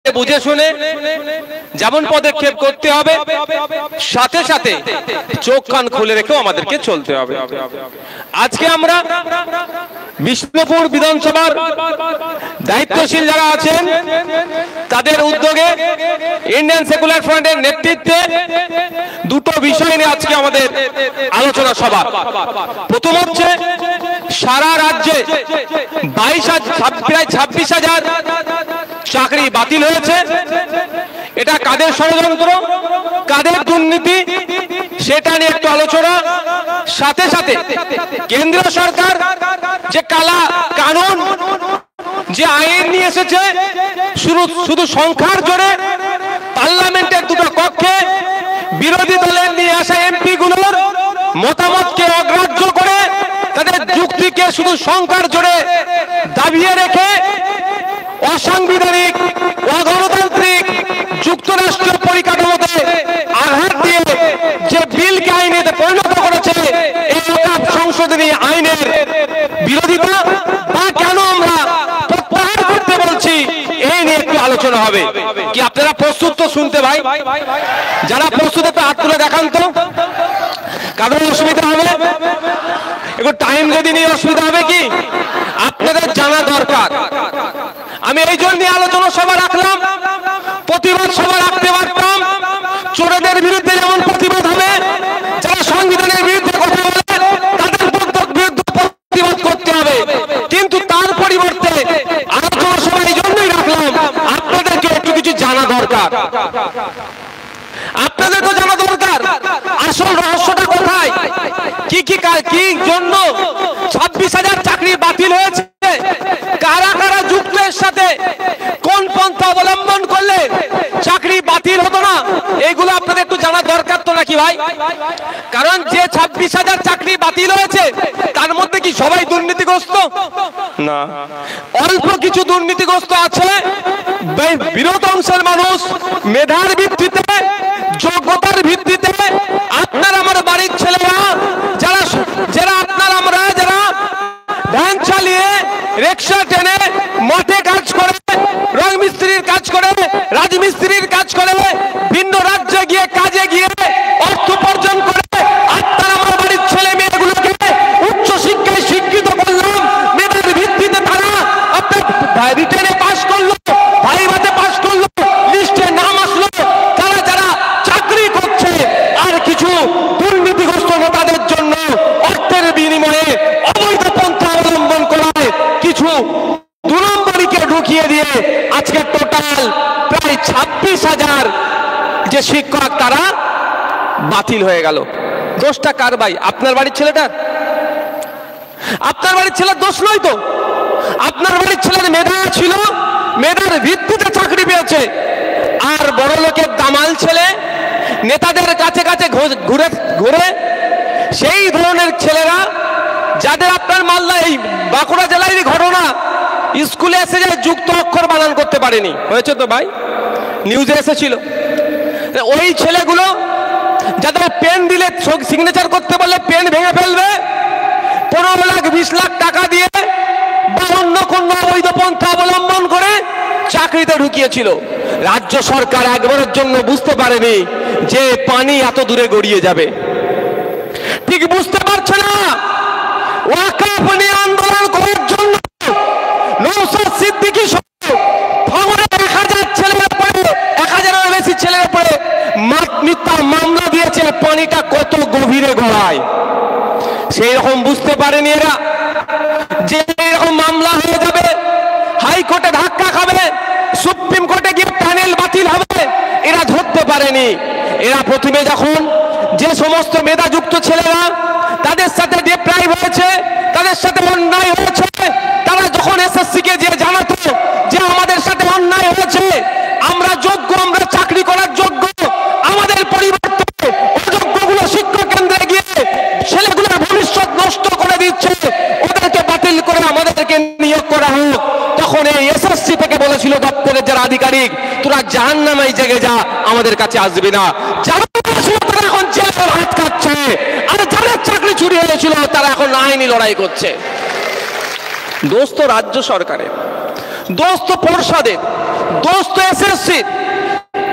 বুঝে শুনে যেমন পদক্ষেপ করতে হবে, সাথে সাথে চোখ কান খুলে রেখেও আমাদেরকে চলতে হবে। আজকে আমরা বিষ্ণুপুর বিধানসভার দায়িত্বশীল যারা আছেন তাদের উদ্যোগে ইন্ডিয়ান সেকুলার ফ্রন্টের নেতৃত্বে দুটো বিষয় নিয়ে আজকে আমাদের আলোচনা সভা। প্রথম হচ্ছে সারা রাজ্যে প্রায় 26,000 চাকরি বাতিল হয়েছে। এটা কাদের ষড়যন্ত্র, কাদের দুর্নীতি, সেটা নিয়ে একটু আলোচনা। সাথে সাথে কেন্দ্রীয় সরকার যে কালা কানুন, যে আইন নিয়ে এসেছে, শুধু সংখ্যার জোরে পার্লামেন্টের দুটো কক্ষে বিরোধী দলের নিয়ে আসা এমপি গুলোর মতামতকে অগ্রাহ্য করে তাদের যুক্তিকে শুধু সংখ্যার জোরে দাবিয়ে রেখে অসাংবিধানিক, অগণতান্ত্রিক যুক্তরাষ্ট্রীয় পরিকাঠামোতে আঘাত দিয়ে যে বিলকে আইনে পরিণত করেছে, এই সংশোধনী আইনের বিরোধিতা বা কেন আমরা প্রত্যাহার করতে বলছি, এই নিয়ে একটু আলোচনা হবে। কি আপনারা প্রস্তুত তো শুনতে? ভাই যারা প্রস্তুত তো হাত তুলে দেখান তো। কারণ অসুবিধা হবে, একটু টাইম যদি নিয়ে অসুবিধা হবে কি আপনাদের জানা দরকার। আমি এই জন্য আলোচনা সভা রাখলাম, প্রতিবাদ সভা রাখতে পারতাম। চোরেদের বিরুদ্ধে যেমন প্রতিবাদ হবে, যারা সংবিধানের বিরুদ্ধে কথা বলে তাদের বিরুদ্ধে প্রতিবাদ করতে হবে, কিন্তু তার পরিবর্তে আলোচনা সভা এই জন্যই রাখলাম আপনাদেরকে একটু কিছু জানা দরকার। আপনাদের তো জানা দরকার আসল রহস্যটা কোথায়, কি জন্য 26,000 চাকরি বাতিল হয়েছে, কারা কারা যুক্ত এর সাথে, কোন পন্থা অবলম্বন করলে চাকরি বাতিল হতো না, এইগুলো আপনাদের একটু জানা দরকার তো নাকি ভাই? কারণ যে 26,000 চাকরি বাতিল হয়েছে তার মধ্যে কি সবাই দুর্নীতিগ্রস্ত? না, অল্প কিছু দুর্নীতিগ্রস্ত আছে। বৃহৎ অংশের মানুষ মেধার ভিত্তিতে, যোগ্যতার ভিত্তিতে, আপনার আমার বাড়ির ছেলেরা যারা আপনার আমরা যারা ভ্যান চালিয়ে, রিক্সা টেনে, মাঠে কাজ করে, রং মিস্ত্রির কাজ করে, রাজমিস্ত্রির কাজ করে, ভিন্ন রাজ্যে গিয়ে কাজে গিয়ে অর্থ উপার্জন করে, আপনার আমার বাড়ির ছেলে মেয়েগুলোকে উচ্চ শিক্ষায় শিক্ষিত করলাম। মেধার ভিত্তিতে তারা আপনার রিটেনে পাস করলো, ভাইভাতে পাস করলো, লিস্টে নাম আসলো। তারা যারা চাকরি করছে আর কিছু দুর্নীতিগ্রস্ত নেতাদের জন্য অর্থের বিনিময়ে অবৈধ পন্থা অবলম্বন করায় কিছু 2 নম্বরীকে ঢুকিয়ে দিয়ে আজকে টোটাল প্রায় 26,000 যে শিক্ষক তারা বাতিল হয়ে গেল। দোষটা কার ভাই? আপনার বাড়ির ছেলেটার? আপনার বাড়ির ছেলের দোষ নয় তো। আপনার বাড়ির ছেলের মেধা ছিল, মেধার ভিত্তিতে চাকরি পেয়েছে। আর বড় লোকের দামাল ছেলে নেতাদের কাছে কাছে ঘুরে ঘুরে সেই ধরনের ছেলেরা, যাদের আপনার মালদা এই বাঁকুড়া জেলায় ঘটনা, স্কুলে এসে যায় যুক্ত অক্ষর বানান করতে পারেনি, হয়েছে তো ভাই, নিউজে এসেছিল। ওই ছেলেগুলো যাদের পেন দিলে সিগনেচার করতে বললে পেন ভেঙে ফেলবে, 15 লাখ 20 লাখ টাকা দিয়ে বা অন্য কোন অবৈধ পন্থা অবলম্বন করে চাকরিতে ঢুকিয়েছিল। রাজ্য সরকার একবারের জন্য বুঝতে পারেনি যে পানি এত দূরে গড়িয়ে যাবে, ঠিক বুঝতে পারছে না। ওয়াকফ নিয়ে আন্দোলন করার জন্য নওশাদ সিদ্দিকী সহ 1000 ছেলের উপরে, 1000-এর বেশি ছেলের উপরে মিথ্যা মামলা দিয়েছে। পানিটা কত গভীরে গড়ায় সেই রকম বুঝতে পারেনি এরা, যে এরকম মামলা হয়ে যাবে, হাইকোর্টে ধাক্কা খাবে, সুপ্রিম কোর্টে গিয়ে প্যানেল বাতিল হবে, এরা ধরতে পারেনি। এরা প্রথমে যখন যে সমস্ত মেধাযুক্ত ছেলেরা তাদের সাথে ডিপ্রাইভ হয়েছে, তাদের সাথে অন্যায় হয়েছে, তারা যখন এসএসসি কে যে জানাতো যে আমাদের সাথে অন্যায় হয়েছে, আমরা যোগ্য, আমরা চাকরি করার যোগ্য, আমাদের পরিবর্তে অযোগ্যগুলো শিক্ষা কেন্দ্রে গিয়ে ছেলেগুলোর ভবিষ্যৎ নষ্ট করে দিচ্ছে, ওদেরকে বাতিল করে আমাদেরকে নিয়োগ করা হোক, তখন এই এসএসসি থেকে বলেছিল দপ্তরের যারা আধিকারিক, তোরা জাহান্নামে জেগে যা, আমাদের কাছে আসবি না। যারা এখন জেলের হাত কাটছে, আর যাদের চাকরি চুরি হয়েছিল তারা এখন আইনি লড়াই করছে। দোষ তো রাজ্য সরকারের, দোষ তো পর্ষদের, দোষ তো এসএসসি।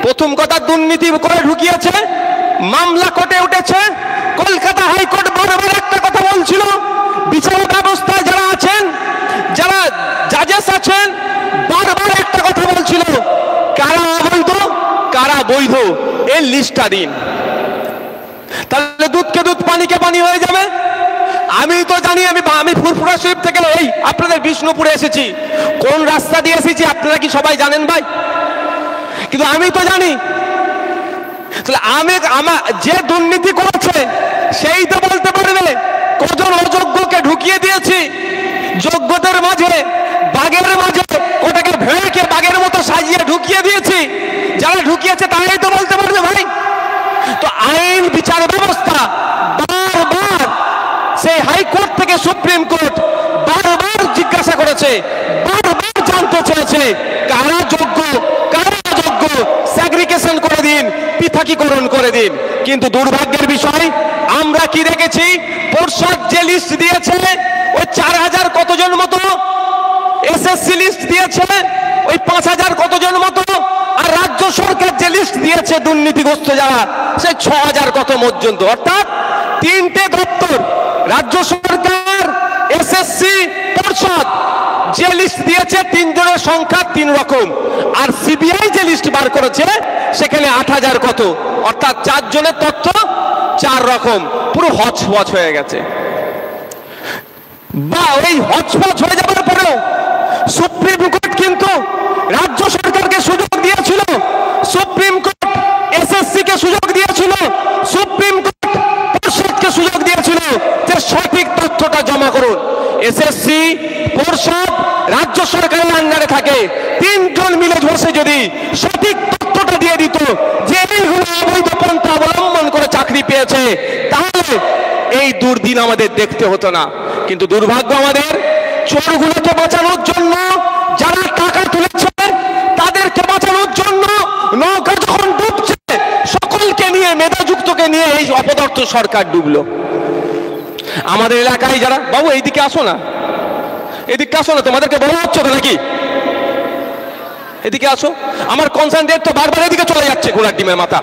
প্রথম কথা দুর্নীতি করে ঢুকিয়েছে, মামলা কোর্টে উঠেছে, কলকাতা হাইকোর্ট বারবার একটা কথা বলছিল, বিচার ব্যবস্থায় যারা আছেন, যারা জাজেস আছেন, বারবার একটা কথা বলছিল, কারা অবৈধ কারা বৈধ এর লিস্টটা দিন। তাহলে দুধকে দুধ পানিকে পানি হয়ে যাবে। আমি তো জানি, আমি ফুরফুরা শরীফ থেকে এই আপনাদের বিষ্ণুপুরে এসেছি। কোন রাস্তা দিয়ে এসেছি আপনারা কি সবাই জানেন ভাই? কিন্তু আমি তো জানি। তাহলে আমার যে দুর্নীতি করেছে সেই তো বলতে পারবে কজন অযোগ্যকে ঢুকিয়ে দিয়েছি যোগ্যদের মাঝে, বাঘের মাঝে, ওটাকে ভেড়েকে বাঘের মতো সাজিয়ে ঢুকিয়ে দিয়েছি। যারা ঢুকিয়েছে তারাই তো বলতে পারবে ভাই। তো আইন বিচার ব্যবস্থা বারবার সেই হাইকোর্ট থেকে সুপ্রিম কোর্ট বারবার জিজ্ঞাসা করেছে, বারবার জানতে চেয়েছে কারা যোগ্য কারা অযোগ্য, সেগ্রিগেশন করে দিন, পৃথকীকরণ করে দিন। কিন্তু দুর্ভাগ্যের বিষয় আমরা কি দেখেছি, পর্ষদ যে লিস্ট দিয়েছে ওই 4000 কতজন মতো, এসএসসি লিস্ট দিয়েছে ওই 5000 কতজন মতো, আর রাজ্য সরকার যে লিস্ট দিয়েছে দুর্নীতিগ্রস্ত যারা সে 6000 কত পর্যন্ত। অর্থাৎ তিনটে দপ্তর, রাজ্য সরকার, এসএসসি, পর্ষদ যে লিস্ট দিয়েছে তিনজনের সংখ্যা 3 রকম, আর সিবিআই যে লিস্ট বার করেছে সেখানে 8000 কত, অর্থাৎ 4 জনের তথ্য 4 রকম, পুরো হচপচ হয়ে গেছে। বা ওই হচপচ হয়ে যাওয়ার পরেও সুপ্রিম কোর্ট কিন্তু রাজ্য সরকারকে সুযোগ দিয়েছিল, সুপ্রিম কোর্ট এসএসসি কে সুযোগ দিয়েছিল, সুপ্রিম কোর্ট পর্ষদকে সুযোগ দিয়েছিল যে সঠিক তথ্যটা জমা করুন। এসএসসি, পর্ষদ, রাজ্য সরকারের আন্ডারে থাকে, তিনজন মিলে বসে যদি সঠিক তথ্যটা দিয়ে দিত যে এইগুলো অবৈধ পন্থা অবলম্বন করে চাকরি পেয়েছে, তাহলে এই দুর্দিন আমাদের দেখতে হতো না। কিন্তু দুর্ভাগ্য আমাদের, চোরগুলোকে বাঁচানোর জন্য, যারা টাকা তুলেছে তাদেরকে বাঁচানোর জন্য নৌকা যখন ডুবছে সকলকে নিয়ে, মেধাযুক্তকে নিয়ে এই অপদার্থ সরকার ডুবলো। আমাদের এলাকায় যারা, বাবু এইদিকে আসো না, এদিকে আসো না, তোমাদেরকে বলা হচ্ছে তো নাকি, এদিকে আসো। আমার কনসেন্ট্রেট তো বারবার এদিকে চলে যাচ্ছে, ঘোড়ার ডিমের মাথা।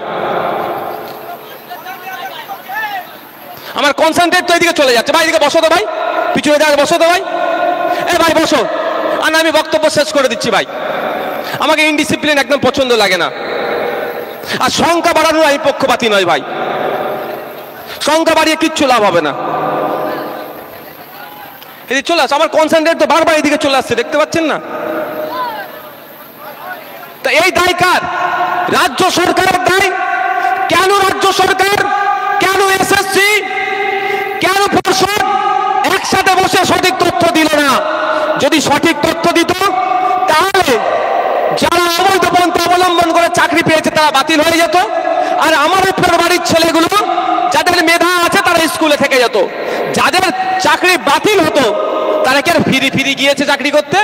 আমার কনসেন্ট্রেট তো এদিকে চলে যাচ্ছে। ভাই এদিকে বসো তো ভাই, পিছনে যাকে বসো তো ভাই, এ ভাই বসো। আর আমি বক্তব্য শেষ করে দিচ্ছি ভাই, আমাকে ইনডিসিপ্লিন একদম পছন্দ লাগে না। আর সংখ্যা বাড়ানোর আমি পক্ষপাতী নয় ভাই, সংখ্যা বাড়িয়ে কিচ্ছু লাভ হবে না। এদিকে চলে আসো, আমার কনসেন্ট্রেট তো বারবার এদিকে চলে আসছে, দেখতে পাচ্ছেন না? তা এই দায় কার? রাজ্য সরকারের দায়। কেন রাজ্য সরকার, কেন এসএসসি, কেন পর্ষদ একসাথে বসে সঠিক তথ্য দিল না? যদি সঠিক তথ্য দিত তাহলে যারা অবৈধ পন্থা অবলম্বন করে চাকরি পেয়েছে তারা বাতিল হয়ে যেত, আর আমার উপর বাড়ির ছেলেগুলো যাদের মেধা আছে তারা স্কুলে থেকে যেত। যাদের চাকরি বাতিল হতো তারা কি আর ফিরি ফিরি গিয়েছে চাকরি করতে?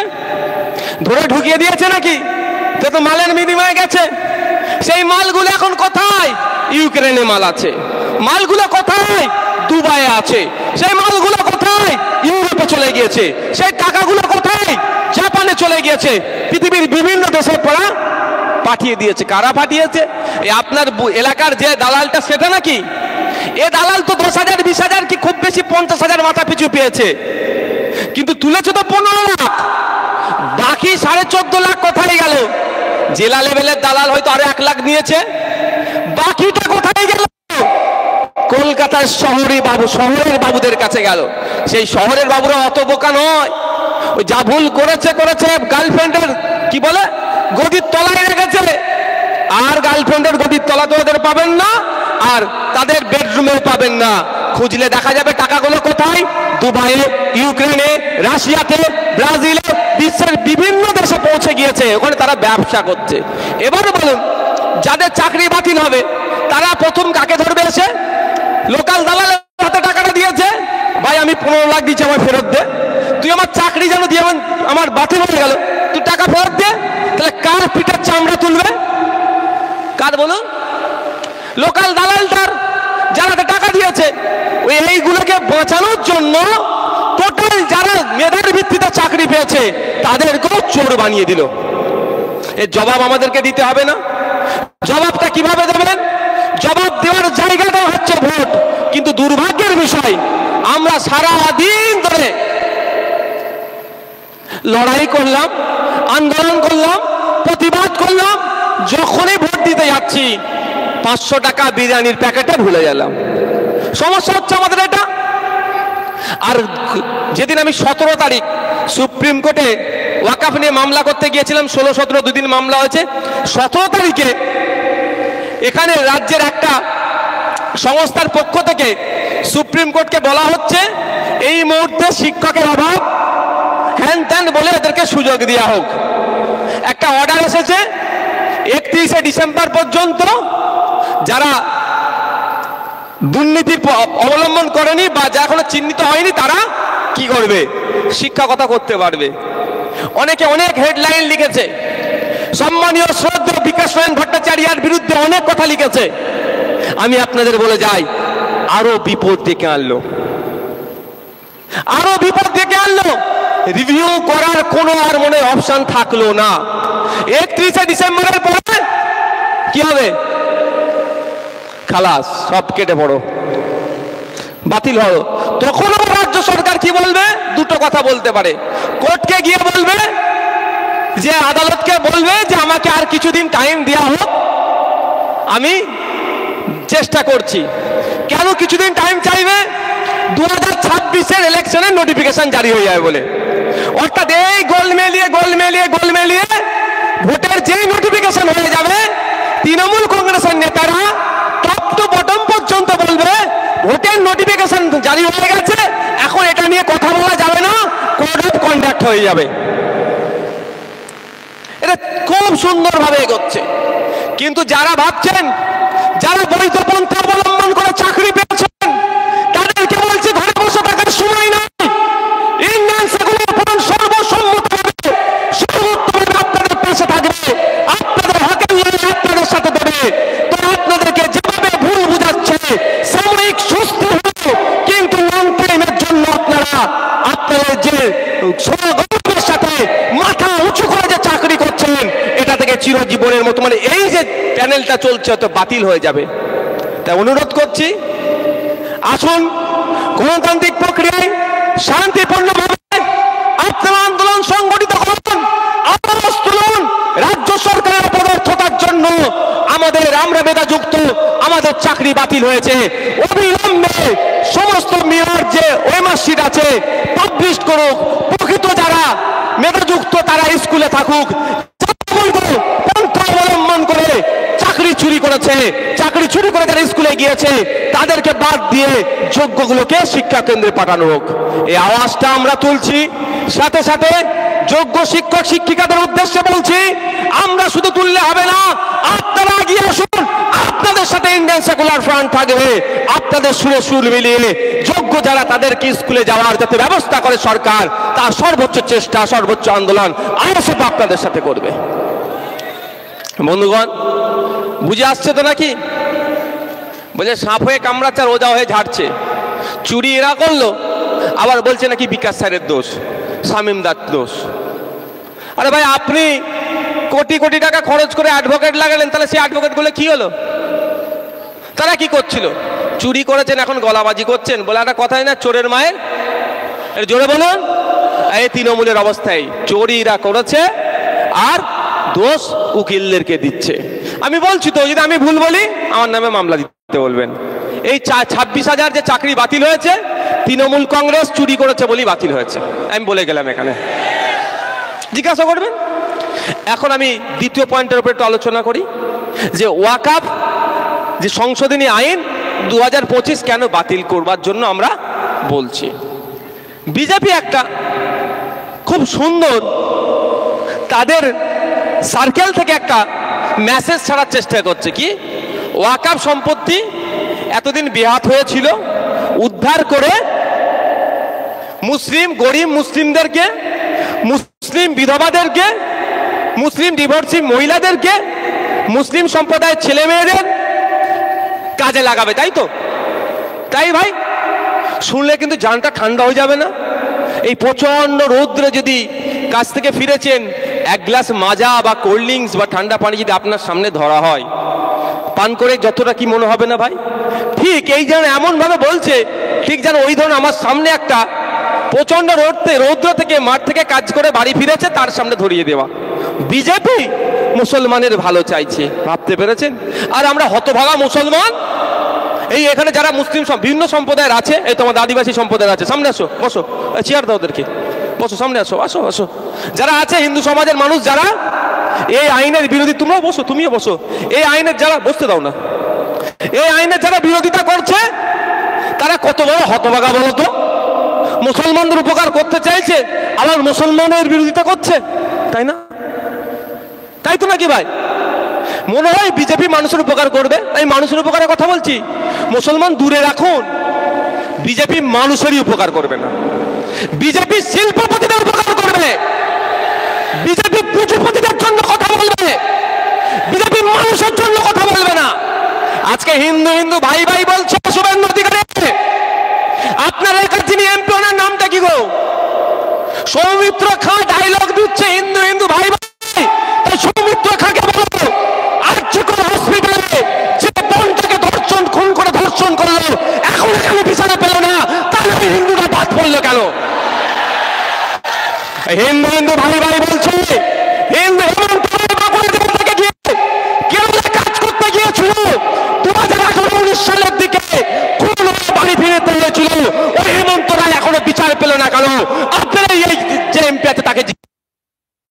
ধরে ঢুকিয়ে দিয়েছে নাকি? তো মালের বিনিময়ে গেছে। সেই মালগুলো এখন কোথায়? ইউক্রেনে মাল আছে। মালগুলো কোথায়? দুবাইয়ে আছে। সেই মালগুলো কোথায়? ইউরোপে চলে গিয়েছে। সেই টাকাগুলো কোথায়? জাপানে চলে গিয়েছে। পৃথিবীর বিভিন্ন দেশে পড়া পাঠিয়ে দিয়েছে। কারা পাঠিয়েছে? এই আপনার এলাকার যে দালালটা সেটা নাকি? এ দালাল তো 10,000 20,000 কি খুব বেশি 50,000 মাথা পিছু পেয়েছে, কিন্তু তুলেছে তো 15 লাখ। বাকি 14.5 লাখ কোথায় গেল? জেলা লেভেলের দালাল হয়তো আরো 1 লাখ নিয়েছে, বাকিটা কোথায় গেল? কলকাতার শহরের বাবুদের কাছে গেল। সেই শহরের বাবুরা অত বোকা নয়। ওই যা ভুল করেছে গার্লফ্রেন্ডের কি বলে গদির তলায় রেখেছে, আর গার্লফ্রেন্ডের গদির তলা তো ওদের পাবেন না, আর তাদের বেডরুমেও পাবেন না। খুঁজলে দেখা যাবে টাকাগুলো কোথায়? দুবাইয়ে, ইউক্রেনে, রাশিয়াতে, ব্রাজিলে, বিশ্বের বিভিন্ন দেশে পৌঁছে গিয়েছে। ওখানে তারা ব্যবসা করছে। এবারে বলুন, যাদের চাকরি বাতিল হবে তারা প্রথম কাকে ধরবে? এসে লোকাল দালালের হাতে টাকাটা দিয়েছে, ভাই আমি 15 লাখ দিচ্ছি, আমার ফেরত দে। তুই আমার চাকরি যেন দিয়ে আমার বাতিল হয়ে গেল, তুই টাকা ফেরত দে। তাহলে কার পিঠের চামড়া তুলবে? কার বলুন? লোকাল দালালটার। যারা টাকা দিয়েছে। এইগুলোকে বাঁচানোর জন্য টোটাল যারা মেধার ভিত্তিতে চাকরি পেয়েছে তাদেরকেও চোর বানিয়ে দিল। এর জবাব আমাদেরকে দিতে হবে না? জবাবটা কিভাবে দেবেন? জবাব দেওয়ার জায়গাটা হচ্ছে ভোট। কিন্তু দুর্ভাগ্যের বিষয়, আমরা সারা দিন ধরে লড়াই করলাম, আন্দোলন করলাম, প্রতিবাদ করলাম, যখনই ভোট দিতে যাচ্ছি 500 টাকা বিরিয়ানির প্যাকেটে ভুলে গেলাম। সমস্যা হচ্ছে আমাদের এটা। আর যেদিন আমি 17 তারিখ সুপ্রিম কোর্টে ওয়াকাফ নিয়ে মামলা করতে গিয়েছিলাম, 16-17 দুদিন মামলা হয়েছে। 17 তারিখে এখানে রাজ্যের একটা সংস্থার পক্ষ থেকে সুপ্রিম কোর্টকে বলা হচ্ছে এই মুহূর্তে শিক্ষকের অভাব, হ্যান ত্যান বলে এদেরকে সুযোগ দেওয়া হোক। একটা অর্ডার এসেছে 31শে ডিসেম্বর পর্যন্ত যারা দুর্নীতি অবলম্বন করেনি বা যা এখনো চিহ্নিত হয়নি তারা কি করবে? শিক্ষকতা করতে পারবে। অনেকে অনেক হেডলাইন লিখেছে, সম্মানীয় শ্রদ্ধেয় বিকাশ রঞ্জন ভট্টাচার্যের বিরুদ্ধে অনেক কথা লিখেছে। আমি আপনাদের বলে যাই, আরো বিপদ ডেকে আনলো, আরো বিপদ ডেকে আনলো। রিভিউ করার কোনো আর মনে অপশন থাকলো না। 31শে ডিসেম্বরের পরে কি হবে? খালাস, সব কেটে পড়ো, বাতিল হলো। তখন রাজ্য সরকার কি বলবে? দুটো কথা বলতে পারে। কোর্টকে গিয়ে বলবে যে, আদালতকে বলবে যে আমাকে আর কিছুদিন টাইম দেওয়া হোক, আমি চেষ্টা করছি। কেন কিছুদিন টাইম চাইবে? 2026-এর ইলেকশনের নোটিফিকেশন জারি হয়ে যাবে বলে। অর্থাৎ এই গোলমেলিয়ে ভোটের যেই নোটিফিকেশন হয়ে যাবে, তৃণমূল কংগ্রেসের নেতারা টপ টু বটম পর্যন্ত বলবে ভোটের নোটিফিকেশন জারি হয়ে গেছে, এখন এটা নিয়ে কথা বলা যাবে না, কোড অফ কন্ডাক্ট হয়ে যাবে। এটা খুব সুন্দরভাবে এগোচ্ছে। কিন্তু যারা ভাবছেন, যারা বৈধ পন্থা অবলম্বন করে চাকরি পেয়েছেন, তাদেরকে বলছে ঘরে বসে থাকার সময় নাই। ইন্ডিয়ান সেকুলার ফ্রন্ট সর্বসম্মতভাবে আপনাদের পাশে থাকবে, আপনাদের হকের লড়াই আপনাদের সাথে দেবে। তো আপনাদেরকে যেভাবে ভুল বুঝাচ্ছে, সাময়িক সুস্থ হলো, কিন্তু লং টাইমের জন্য আপনারা আপনাদের যে গর্বের সাথে মাথা উঁচু করে যে চাকরি করছেন, এটা থেকে চিরজীবনের মতো মানে এই যে প্যানেলটা চলছে তো বাতিল হয়ে যাবে। তাই অনুরোধ করছি, আসুন গণতান্ত্রিক প্রক্রিয়ায় শান্তিপূর্ণভাবে আপনারা আন্দোলন সংগঠিত করুন, আওয়াজ তুলুন। রাজ্য সরকারের অপদার্থতার জন্য আমরা মেধাযুক্ত, আমাদের চাকরি বাতিল হয়েছে। অবিলম্বে সমস্ত মেয়র যে ওএমআরশিট আছে পাবলিশ করুক। প্রকৃত যারা মেধাযুক্ত তারা স্কুলে থাকুক। পন্থা অবলম্বন করে চাকরি চুরি করে যারা স্কুলে গিয়েছে তাদেরকে বাদ দিয়ে যোগ্যগুলোকে শিক্ষা কেন্দ্রে পাঠানো হোক। এই আওয়াজটা আমরা তুলছি। সাথে সাথে যোগ্য শিক্ষক শিক্ষিকাদের উদ্দেশ্যে বলছি, আমরা শুধু তুললে হবে না, আপনারা এগিয়ে আসুন। আপনাদের সাথে ইন্ডিয়ান সেকুলার ফ্রন্ট থাকবে। আপনাদের সুরে সুর মিলিয়ে যোগ্য যারা তাদেরকে স্কুলে যাওয়ার যাতে ব্যবস্থা করে সরকার, তার সর্বোচ্চ চেষ্টা, সর্বোচ্চ আন্দোলন আইএসএফ আপনাদের সাথে করবে। বন্ধুগণ, বুঝে আসছে তো নাকি? বলে সাপ হয়ে কামড়াচ্ছে আর ওজা হয়ে ঝাড়ছে। চুরি এরা করলো, আবার বলছে নাকি বিকাশ স্যারের দোষ, শামীম দার দোষ। আরে ভাই, আপনি কোটি কোটি টাকা খরচ করে অ্যাডভোকেট লাগালেন, তাহলে সেই অ্যাডভোকেট গুলো কি হলো? তারা কি করছিল? চুরি করেছেন, এখন গলাবাজি করছেন। বলে একটা কথাই না, চোরের মায়ের জোরে বলুন। এই তৃণমূলের অবস্থায় চোরিরা করেছে আর দোষ উকিলদেরকে দিচ্ছে। আমি বলছি তো, যদি আমি ভুল বলি আমার নামে মামলা দিতে বলবেন। এই 26,000 যে চাকরি বাতিল হয়েছে, তৃণমূল কংগ্রেস চুরি করেছে বলেই বাতিল হয়েছে। আমি বলে গেলাম, এখানে জিজ্ঞাসা করবেন। এখন আমি দ্বিতীয় পয়েন্টের উপর একটু আলোচনা করি, যে ওয়াকফ যে সংশোধনী আইন 2025 কেন বাতিল করবার জন্য আমরা বলছি। বিজেপি একটা খুব সুন্দর তাদের সার্কেল থেকে একটা মেসেজ ছাড়ার চেষ্টা করছে। কি? ওয়াকফ সম্পত্তি এতদিন বেহাত হয়েছিল, উদ্ধার করে মুসলিম গরিব মুসলিমদেরকে, মুসলিম বিধবাদেরকে, মুসলিম ডিভোর্সি মহিলাদেরকে, মুসলিম সম্প্রদায়ের ছেলে মেয়েদের কাজে লাগাবে, তাই তো? তাই ভাই শুনলে কিন্তু জানটা ঠান্ডা হয়ে যাবে না? এই প্রচন্ড রৌদ্রে যদি কাছ থেকে ফিরেছেন, এক গ্লাস মাজা বা কোল্ড ড্রিঙ্কস বা ঠান্ডা পানি যদি আপনার সামনে ধরা হয়, পান করে যতটা কি মনে হবে না ভাই? ঠিক এই যেন এমন ভাবে বলছে, ঠিক যেন ওই ধরনের আমার সামনে একটা প্রচন্ড রৌদ্র থেকে মাঠ থেকে কাজ করে বাড়ি ফিরেছে, তার সামনে ধরিয়ে দেওয়া। বিজেপি মুসলমানের ভালো চাইছে, ভাবতে পেরেছেন? আর আমরা হতভাগা মুসলমান, এই এখানে যারা মুসলিম বিভিন্ন সম্প্রদায়ের আছে, এই তোমাদের আদিবাসী সম্প্রদায়ের আছে, সামনে আসো, বসো, চেয়ার দাও ওদেরকে, বসো, সামনে আসো, আসো আসো। যারা আছে হিন্দু সমাজের মানুষ, যারা এই আইনের বিরোধী, তোমরাও বসো, তুমিও বসো, এই আইনের যারা, বসতে দাও না, এই আইনের যারা বিরোধিতা করছে, তারা কত বড় হতভাগা বলো তো? মুসলমানদের উপকার করতে চাইছে, আবার মুসলমানের বিরোধিতা করছে, তাই না? তাই তো নাকি ভাই? মনে হয় বিজেপি মানুষের উপকার করবে, তাই মানুষের উপকারের কথা বলছি। মুসলমান দূরে রাখুন, বিজেপি মানুষেরই উপকার করবে না। বিজেপি শিল্পপতিদের উপকার করবে, বিজেপি পুঁজিপতিদের জন্য কথা বলবে, বিজেপি মানুষের জন্য কথা বলবে না। আজকে হিন্দু হিন্দু ভাই ভাই বলছে শুভেন্দু অধিকারী, আপনার এখানে যিনি এমপি, ওনার নামটা কি গো? সৌমিত্র খাঁ ডায়লগ দিচ্ছে হিন্দু হিন্দু ভাই ভাই। সৌমিত্র খাঁকে বলো, আর্যকর হসপিটালে যে বোনটাকে ধর্ষণ, খুন করে ধর্ষণ করলো, এখন কেন বিচারে পেল না? তাহলে হিন্দুরা বাদ পড়লো কেন? হিন্দু হিন্দু ভাই ভাই বলছে, হিন্দু কাজ করতে গিয়েছিল 2019 সালের দিকে, কোন বাড়ি ফিরে হয়েছিল, ওই হেমন্ত রায় এখনো বিচার পেল না কেন? আপনারা এই যে এমপি আছে তাকে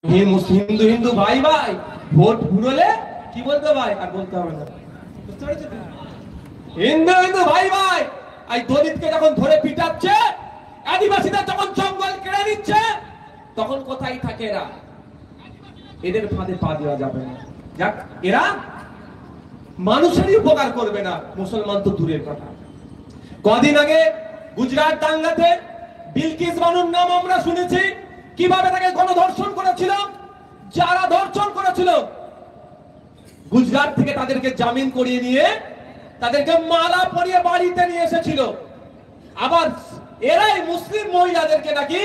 হিন্দু হিন্দু ভাই ভাই ভোট ঘুরলে কি বলতে ভাই? আর বলতে হবে না, বুঝতে পেরেছেন? হিন্দু হিন্দু ভাই ভাই এই দলিতকে যখন ধরে পিটাচ্ছে, আদিবাসীদের যখন জঙ্গল কেড়ে নিচ্ছে, তখন কোথায় থাকে এরা? এদের ফাঁদে পা দেওয়া যাবে না। যাক, এরা মানুষেরই উপকার করবে না, মুসলমান তো দূরের কথা। কদিন আগে গুজরাট দাঙ্গাতে বিলকিস বানুর নাম আমরা শুনেছি, কিভাবে তাকে গণধর্ষণ করেছিল। যারা ধর্ষণ করেছিল, গুজরাট থেকে তাদেরকে জামিন করিয়ে নিয়ে তাদেরকে মালা পরিয়ে বাড়িতে নিয়ে এসেছিল। আবার এরাই মুসলিম মহিলাদেরকে নাকি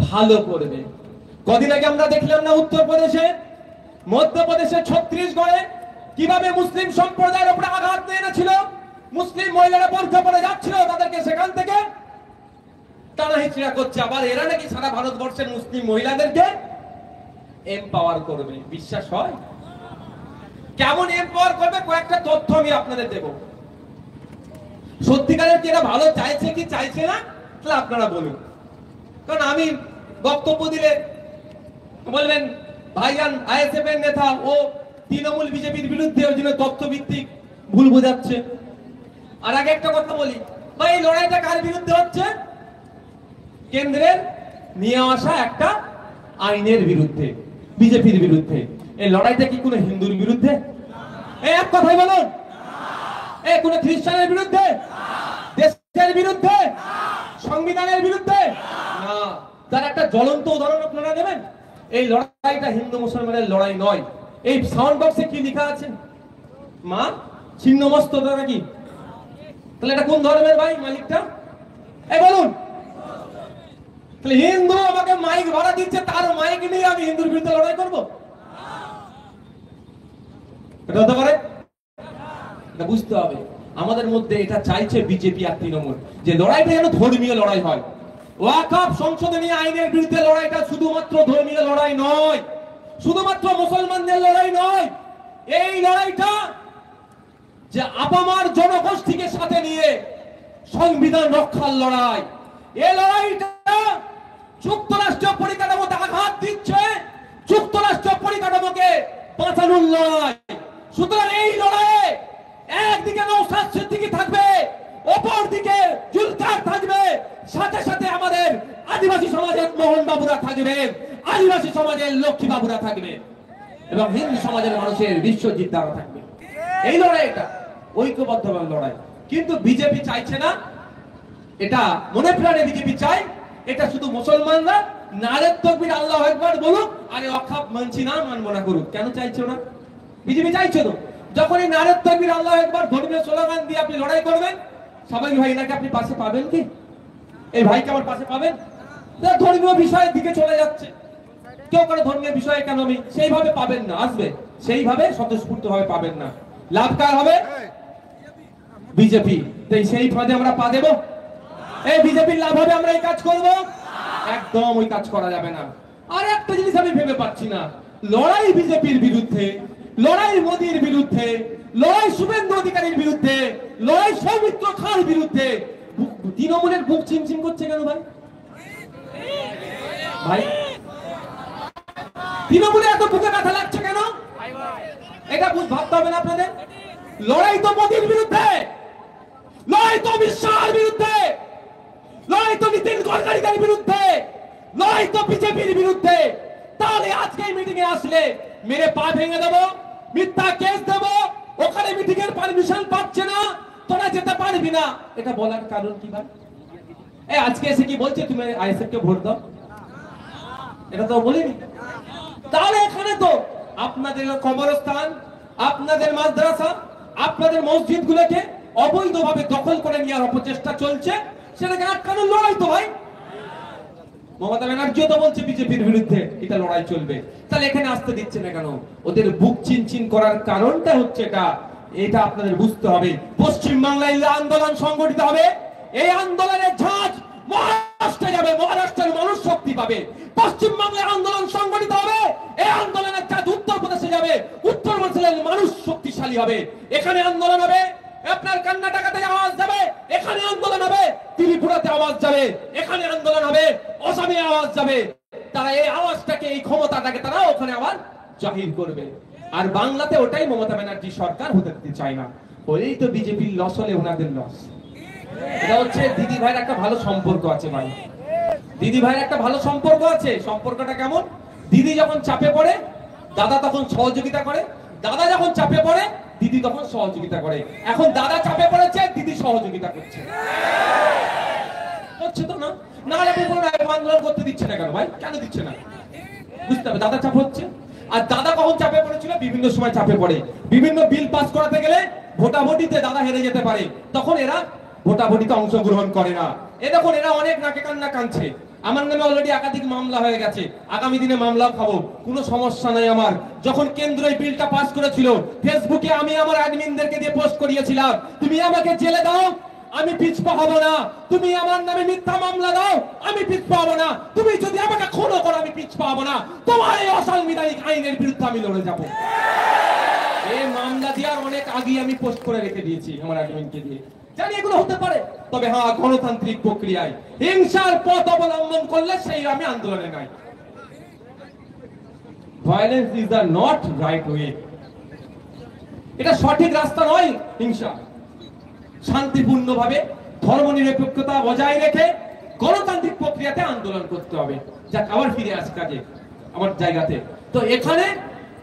ভালো করবে। কদিন আগে আমরা দেখলাম না উত্তরপ্রদেশে, মধ্যপ্রদেশে, ছত্তিশগড়ে কিভাবে মুসলিম সম্প্রদায়ের উপরে আঘাত এনেছিল। মুসলিম মহিলারা বোরখা পরে যাচ্ছিল, তাদেরকে সেখান থেকে টানাহিচড়া করছে। আবার এরা নাকি সারা ভারতবর্ষের মুসলিম মহিলাদেরকে এম্পাওয়ার করবে। বিশ্বাস হয়? কেমন এম্পাওয়ার করবে? কয়েকটা তথ্য আমি আপনাদের দেব। সত্যিকারের কি এরা ভালো চাইছে কি চাইছে না, তাহলে আপনারা বলুন। কারণ আমি বক্তব্য দিলে বলবেন ভাইজান আইএসএফ এর নেতা, ও তৃণমূল বিজেপির বিরুদ্ধে, ওই জন্য তথ্যভিত্তিক ভুল বোঝাচ্ছে। আর আগে একটা কথা বলি ভাই, এই লড়াইটা কার বিরুদ্ধে হচ্ছে? কেন্দ্রের নিয়ে আসা একটা আইনের বিরুদ্ধে, বিজেপির বিরুদ্ধে। এই লড়াইটা কি কোনো হিন্দুর বিরুদ্ধে? এক কথাই বলুন, কোন খ্রিস্টানের বিরুদ্ধে, দেশের বিরুদ্ধে, সংবিধানের বিরুদ্ধে না। তার একটা জ্বলন্ত উদাহরণ আপনারা দেবেন। এই লড়াইটা হিন্দু মুসলমানের লড়াই নয়। এই সাউন্ড বক্সে কি লেখা আছে? মা ছিন্নমস্তক নাকি? তাহলে এটা কোন ধর্মের ভাই মালিকটা? এই বলুন। তাহলে হিন্দু আমাকে মাইক ভাড়া দিচ্ছে, তার মাইক নিয়ে আমি হিন্দুর বিরুদ্ধে লড়াই করবো? এটা হতে পারে? বুঝতে হবে আমাদের মধ্যে এটা চাইছে বিজেপি আর তৃণমূল, যে লড়াইটা যেন ধর্মীয় লড়াই হয়। ওয়াকফ সংশোধনী আইনের বিরুদ্ধে লড়াইটা শুধুমাত্র ধর্মীয় লড়াই নয়, শুধুমাত্র মুসলমানদের লড়াই নয়। এই লড়াইটা যে আপামার জনগোষ্ঠীকে সাথে নিয়ে সংবিধান রক্ষার লড়াই। এই লড়াইটা যুক্তরাষ্ট্র পরিকাঠামোতে আঘাত দিচ্ছে, যুক্তরাষ্ট্র পরিকাঠামোকে বাঁচানোর লড়াই। সুতরাং এই লড়াইয়ে একদিকে নওশাদ সিদ্দিকী থাকবে, অপর দিকে জুলকার থাকবে, সাথে সাথে আমাদের আদিবাসী সমাজের মোহন বাবুরা থাকবে, আদিবাসী সমাজের লক্ষ্মী বাবুরা থাকবে, এবং হিন্দু সমাজের মানুষের বিশ্বজিৎ দ্বারা থাকবে। এই লড়াইটা ঐক্যবদ্ধভাবে লড়াই। কিন্তু বিজেপি চাইছে না এটা, মনে প্রাণে বিজেপি চাই এটা শুধু মুসলমানরা নারে তাকবীর আল্লাহু আকবার বলুক, আর ওয়াকফ মানছি না, মানবো না করুক। কেন চাইছে না? বিজেপি চাইছে তো যখন এই নারের তাকবীর আল্লাহু আকবার ধর্মীয় স্লোগান দিয়ে আপনি লড়াই করবেন, সবাই ভাই এনাকে আপনি পাশে পাবেন কি? এই ভাইকে আমার পাশে পাবেন? ধর্মীয় বিষয়ের দিকে চলে যাচ্ছে, কেউ করে ধর্মীয় বিষয়ে কেন আমি সেইভাবে পাবেন না, আসবে সেইভাবে স্বতঃস্ফূর্ত ভাবে পাবেন না। লাভ কার হবে? বিজেপি। তাই সেই ফাঁদে আমরা পা দেব? এই বিজেপির লাভ হবে আমরা এই কাজ করব? একদম ওই কাজ করা যাবে না। আর একটা জিনিস আমি ভেবে পাচ্ছি না, লড়াই বিজেপির বিরুদ্ধে, লড়াই মোদির বিরুদ্ধে, লড়াই শুভেন্দু অধিকারীর বিরুদ্ধে, লড়াই সৌমিত্র খাঁর বিরুদ্ধে তৃণমূলের বুক চিমচিম করছে কেন ভাই? ভাই তৃণমূলে এত বুকে ব্যথা লাগছে কেন? এটা ভাবতে হবে না আপনাদের? লড়াই তো মোদির বিরুদ্ধে, লড়াই তো অমিত শাহর বিরুদ্ধে, লড়াই তো নীতিন গডকারির বিরুদ্ধে, লড়াই তো বিজেপির বিরুদ্ধে। তাহলে আজকে এই মিটিং এ আসলে মেরে পা ভেঙে দেবো, মিথ্যা কেস দেবো, ওখানে মিটিং এর পারমিশন পাচ্ছে না, তোরা যেতে পারবি না, এটা বলার কারণ কি ভাই? এই আজকে এসে কি বলছে তুমি আইএসএফ কে ভোট দাও? এটা তো বলিনি। তাহলে এখানে তো আপনাদের কবরস্থান, আপনাদের মাদ্রাসা, আপনাদের মসজিদ গুলোকে অবৈধভাবে দখল করে নেওয়ার অপচেষ্টা চলছে, সেটাকে আটকানোর লড়াই তো ভাই। মমতা ব্যানার্জিও তো বলছে বিজেপির বিরুদ্ধে এটা লড়াই চলবে, তাহলে এখানে আসতে দিচ্ছে না কেন? ওদের বুক চিনচিন করার কারণটা হচ্ছে এটা আপনাদের বুঝতে হবে। পশ্চিম বাংলায় আন্দোলন সংগঠিত হবে, এই আন্দোলনের ঝাঁজ মহারাষ্ট্রে যাবে, মহারাষ্ট্রের মানুষ শক্তি পাবে। পশ্চিম বাংলায় আন্দোলন সংগঠিত হবে, এই আন্দোলনের ঝাঁজ উত্তরপ্রদেশে যাবে, উত্তরপ্রদেশের মানুষ শক্তিশালী হবে। এখানে আন্দোলন হবে, আপনার কর্ণাটকাতে আওয়াজ যাবে, এখানে আন্দোলন হবে, ত্রিপুরাতে আওয়াজ যাবে, এখানে আন্দোলন হবে, অসমে আওয়াজ যাবে। তারা এই আওয়াজটাকে, এই ক্ষমতাটাকে তারা ওখানে আবার জাহির করবে। আর বাংলাতে ওটাই মমতা ব্যানার্জি সরকার হতে দিতে চায় না, ওই তো বিজেপির লস হলে ওনাদের লস। এটা হচ্ছে দিদি ভাইয়ের একটা ভালো সম্পর্ক আছে ভাই, দিদি ভাইয়ের একটা ভালো সম্পর্ক আছে। সম্পর্কটা কেমন? দিদি যখন চাপে পড়ে দাদা তখন সহযোগিতা করে, দাদা যখন চাপে পড়ে দিদি তখন সহযোগিতা করে। এখন দাদা চাপে পড়েছে, দিদি সহযোগিতা করছে, হচ্ছে তো না? না হলে আন্দোলন করতে দিচ্ছে না কেন ভাই? কেন দিচ্ছে না বুঝতে হবে। দাদা চাপ হচ্ছে, আর দাদা কখন চাপে পড়েছিল? বিভিন্ন সময় চাপে পড়ে, বিভিন্ন বিল পাস করাতে গেলে ভোটাভুটিতে দাদা হেরে যেতে পারে, তখন এরা ভোটাভুটিতে অংশগ্রহণ করে না। এ দেখুন এরা অনেক নাকে কান্না কাঁদছে, আমার নামে অলরেডি একাধিক মামলা হয়ে গেছে, আগামী দিনে মামলাও খাবো, কোনো সমস্যা নাই আমার। যখন কেন্দ্র এই বিলটা পাস করেছিল, ফেসবুকে আমি আমার অ্যাডমিনদেরকে দিয়ে পোস্ট করিয়েছিলাম, তুমি আমাকে জেলে দাও আমি পিছপা হব না, তুমি আমার নামে মিথ্যা মামলা দাও আমি পিছপা হব না, তুমি যদি আমাকে খুনও করো আমি পিছপা হব না, তোমার এই অসাংবিধানিক আইনের বিরুদ্ধে আমি লড়ে যাব। এই মামলা দেওয়ার অনেক আগে আমি পোস্ট করে রেখে দিয়েছি আমার অ্যাডমিনকে দিয়ে, জানি এগুলো হতে পারে, তবে হ্যাঁ গণতান্ত্রিক প্রক্রিয়ায় হিংসার পথ অবলম্বন করলে সেই আমি আন্দোলনে নাই। Violence is the not right way, এটা সঠিক রাস্তা নয় হিংসা। শান্তিপূর্ণভাবে ধর্মনিরপেক্ষতা বজায় রেখে গণতান্ত্রিক প্রক্রিয়াতে আন্দোলন করতে হবে। যাক আবার ফিরে আসি কাজে আমার জায়গাতে, তো এখানে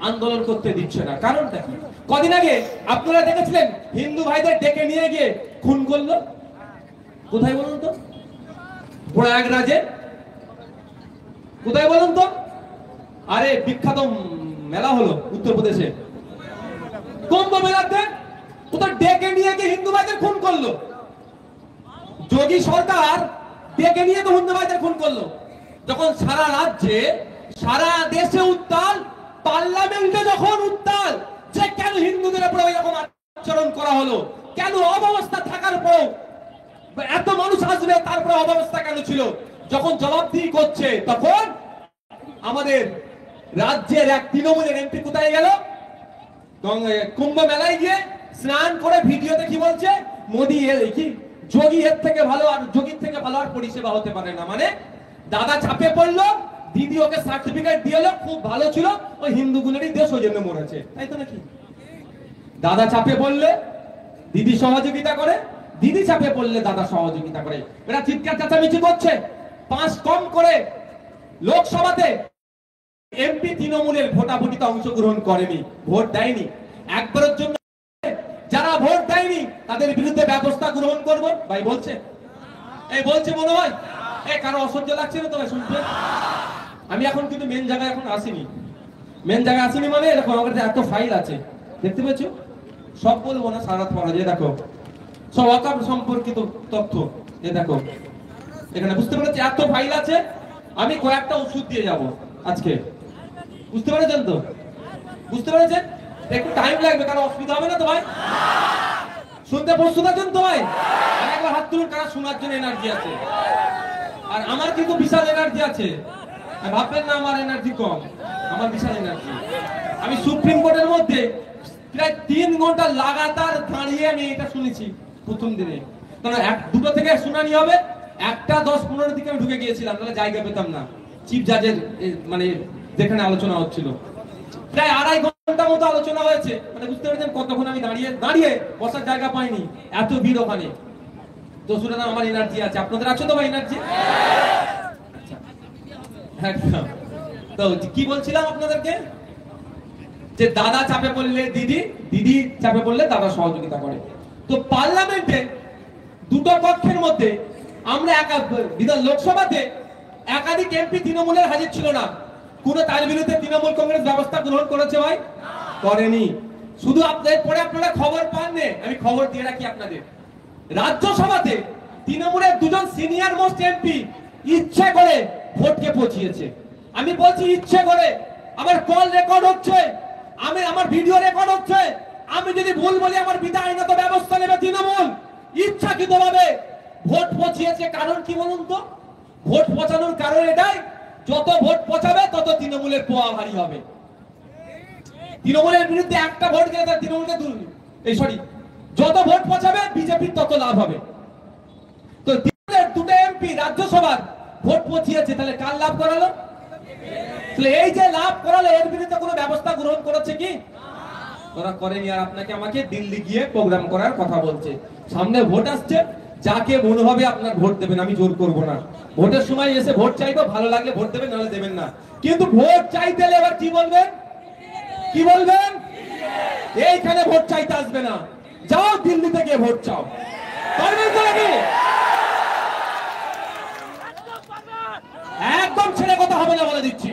আন্দোলন করতে দিচ্ছে না, কারণটা কি? কদিন আগে আপনারা দেখেছিলেন হিন্দু ভাইদের ডেকে নিয়ে গিয়ে খুন করলো, কোথায় বলুন তো? প্রয়াগরাজে। কোথায় বলুন তো? আরে বিখ্যাত মেলা হলো উত্তরপ্রদেশে, কুম্ভ মেলাতে কোথায় ডেকে নিয়ে গিয়ে হিন্দু ভাইদের খুন করলো। যোগী সরকার ডেকে নিয়ে তো হিন্দু ভাইদের খুন করলো, যখন সারা রাজ্যে সারা দেশে উত্তাল, পার্লামেন্টে যখন উত্তাল যে কেন হিন্দুদের উপরে এরকম আচরণ করা হলো, কেন অব্যবস্থা থাকার পর এত মানুষ আসবে তারপরে অব্যবস্থা কেন ছিল, যখন জবাবদিহি করছে তখন আমাদের রাজ্যের এক তৃণমূলের এমপি কোথায় গেল? কুম্ভ মেলায় গিয়ে স্নান করে ভিডিওতে কি বলছে? মোদি কি যোগী এর থেকে ভালো, আর যোগীর থেকে ভালো আর পরিষেবা হতে পারে না। মানে দাদা চাপে পড়লো, দিদি ওকে সার্টিফিকেট দিয়েলো, খুব ভালো ছিল, ওই হিন্দুগুলোরই দেশ ওই জন্য মরেছে, তাই তো নাকি? দাদা চাপে পড়লে দিদি সহযোগিতা করে, দিদি চাপে পড়লে দাদা সহযোগিতা করে। এরা চিৎকার চেঁচামেচি করছে। 5 কম করে লোকসভাতে এমপি তৃণমূলের ভোটাভুটিতে অংশগ্রহণ করেনি, ভোট দেয়নি একবারের জন্য। যারা ভোট দেয়নি তাদের বিরুদ্ধে ব্যবস্থা গ্রহণ করব ভাই বলছে, এই বলছে মনে হয়। এই কারো অসহ্য লাগছে না তো ভাই শুনতে? আমি এখন কিন্তু মেন জায়গায় এখন আসিনি, মেন জায়গায় আসিনি মানে এরকম আমার কাছে এত ফাইল আছে দেখতে পেয়েছো, সব বলবো না, সারা রাত পড়া যায়। দেখো সব ওয়াকফ সম্পর্কিত তথ্য, এ দেখো এখানে, বুঝতে পেরেছি? এত ফাইল আছে, আমি কয়েকটা ওষুধ দিয়ে যাব আজকে, বুঝতে পেরেছেন তো? বুঝতে পেরেছেন? একটু টাইম লাগবে, কারণ অসুবিধা হবে না তো ভাই? শুনতে প্রস্তুত আছেন তো ভাই? আর একবার হাত তুলুন কারা শোনার জন্য এনার্জি আছে। আর আমার কিন্তু বিশাল এনার্জি আছে, ভাববেন না আমার এনার্জি কম, আমার বিশাল এনার্জি। আমি সুপ্রিম কোর্টের মধ্যে প্রায় 3 ঘন্টা লাগাতার দাঁড়িয়ে আমি এটা শুনেছি প্রথম দিনে, কারণ 2টো থেকে শুনানি হবে, 1টা 10-15 দিকে আমি ঢুকে গিয়েছিলাম, তাহলে জায়গা পেতাম না চিফ জাজের মানে যেখানে আলোচনা হচ্ছিল। প্রায় 2.5 ঘন্টা মতো আলোচনা হয়েছে, মানে বুঝতে পেরেছেন কতক্ষণ আমি দাঁড়িয়ে দাঁড়িয়ে বসার জায়গা পাইনি, এত ভিড় ওখানে। তো সুতরাং আমার এনার্জি আছে, আপনাদের আছে তো ভাই এনার্জি? তো কি বলছিলাম আপনাদেরকে, যে দাদা চাপে পড়লে দিদি, দিদি চাপে পড়লে দাদা সহযোগিতা করে। তো পার্লামেন্টে 2টো কক্ষের মধ্যে আমরা লোকসভাতে একাধিক এমপি তৃণমূলের হাজির ছিল না, কোন তার বিরুদ্ধে তৃণমূল কংগ্রেস ব্যবস্থা গ্রহণ করেছে ভাই? করেনি। শুধু আপনাদের পরে আপনারা খবর পাননি, আমি খবর দিয়ে রাখি আপনাদের, রাজ্যসভাতে তৃণমূলের 2জন সিনিয়র মোস্ট এমপি ইচ্ছে করে ভোটকে পচিয়েছে। আমি বলছি ইচ্ছে করে, আমার কল রেকর্ড হচ্ছে, আমার ভিডিও রেকর্ড হচ্ছে, আমি যদি ভুল বলি আমার বিধায় আইনত ব্যবস্থা নেবে তৃণমূল। ইচ্ছাকৃতভাবে ভোট পচিয়েছে। কারণ কি বলুন তো? ভোট পচানোর কারণ এটাই, যত ভোট পচাবে তত তৃণমূলের পোয়া ভারী হবে। তৃণমূলের বিরুদ্ধে একটা ভোট গেলে তার তৃণমূলকে যত ভোট পচাবে বিজেপির তত লাভ হবে। তো তৃণমূলের 2টো এমপি রাজ্যসভার ভোট পচিয়েছে, তাহলে কার লাভ করালো? তাহলে এই যে লাভ করালো, এর বিরুদ্ধে কোনো ব্যবস্থা গ্রহণ করেছে কি? ওরা করেনি। আর আপনাকে আমাকে দিল্লি গিয়ে প্রোগ্রাম করার কথা বলছে। সামনে ভোট আসছে, যাকে মনে হবে আপনার ভোট দেবেন, আমি জোর করব না। ভোটের সময় এসে ভোট চাইবো, ভালো লাগলে ভোট দেবেন, নাহলে দেবেন না। কিন্তু ভোট চাইতে এলে এবার কি বলবেন? কি বলবেন? এইখানে ভোট চাইতে আসবে না, যাও দিল্লিতে গিয়ে ভোট চাও। পারবেন তো নাকি? একদম ছেড়ে কথা হবে না বলে দিচ্ছি।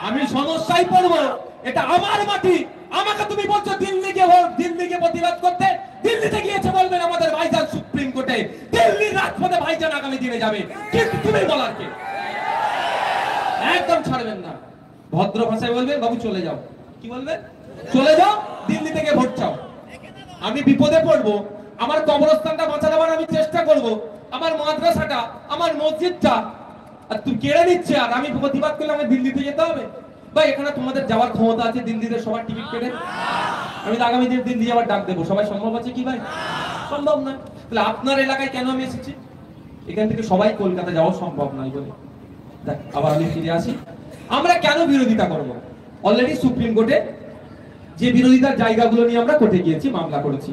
আমি সমস্যায় পড়বো, এটা আমার মাটি। আমাকে তুমি বলছো দিল্লি গিয়ে প্রতিবাদ করতে, দিল্লিতে গিয়েছে বলবেন আমাদের ভাইজান সুপ্রিম কোর্টে, দিল্লির রাজপথে ভাইজান আগামী দিনে যাবে, কিন্তু তুমি বলার কে? একদম ছাড়বেন না, ভদ্র ভাষায় বলবেন বাবু চলে যাও। কি বলবেন? চলে যাও, দিল্লি থেকে ভোট চাও। আমি বিপদে পড়বো, আমার কবরস্থানটা বাঁচা দেওয়ার আমি চেষ্টা করব, আমার মাদ্রাসাটা, আমার মসজিদটা আর তুমি কেড়ে নিচ্ছে, আর আমি প্রতিবাদ করলে আমাকে দিল্লিতে যেতে হবে? ভাই এখানে তোমাদের যাওয়ার ক্ষমতা আছে দিল্লিতে সবার টিকিট কেটে? আমি আগামী দিন দিল্লি যাওয়ার ডাক দেবো, সবাই সম্ভব আছে কি ভাই? সম্ভব না। তাহলে আপনার এলাকায় কেন আমি এসেছি? এখান থেকে সবাই কলকাতা যাওয়া সম্ভব নয় বলে। দেখ আবার আমি ফিরে আসি, আমরা কেন বিরোধিতা করব? অলরেডি সুপ্রিম কোর্টে যে বিরোধিতার জায়গাগুলো নিয়ে আমরা কোর্টে গিয়েছি, মামলা করেছি।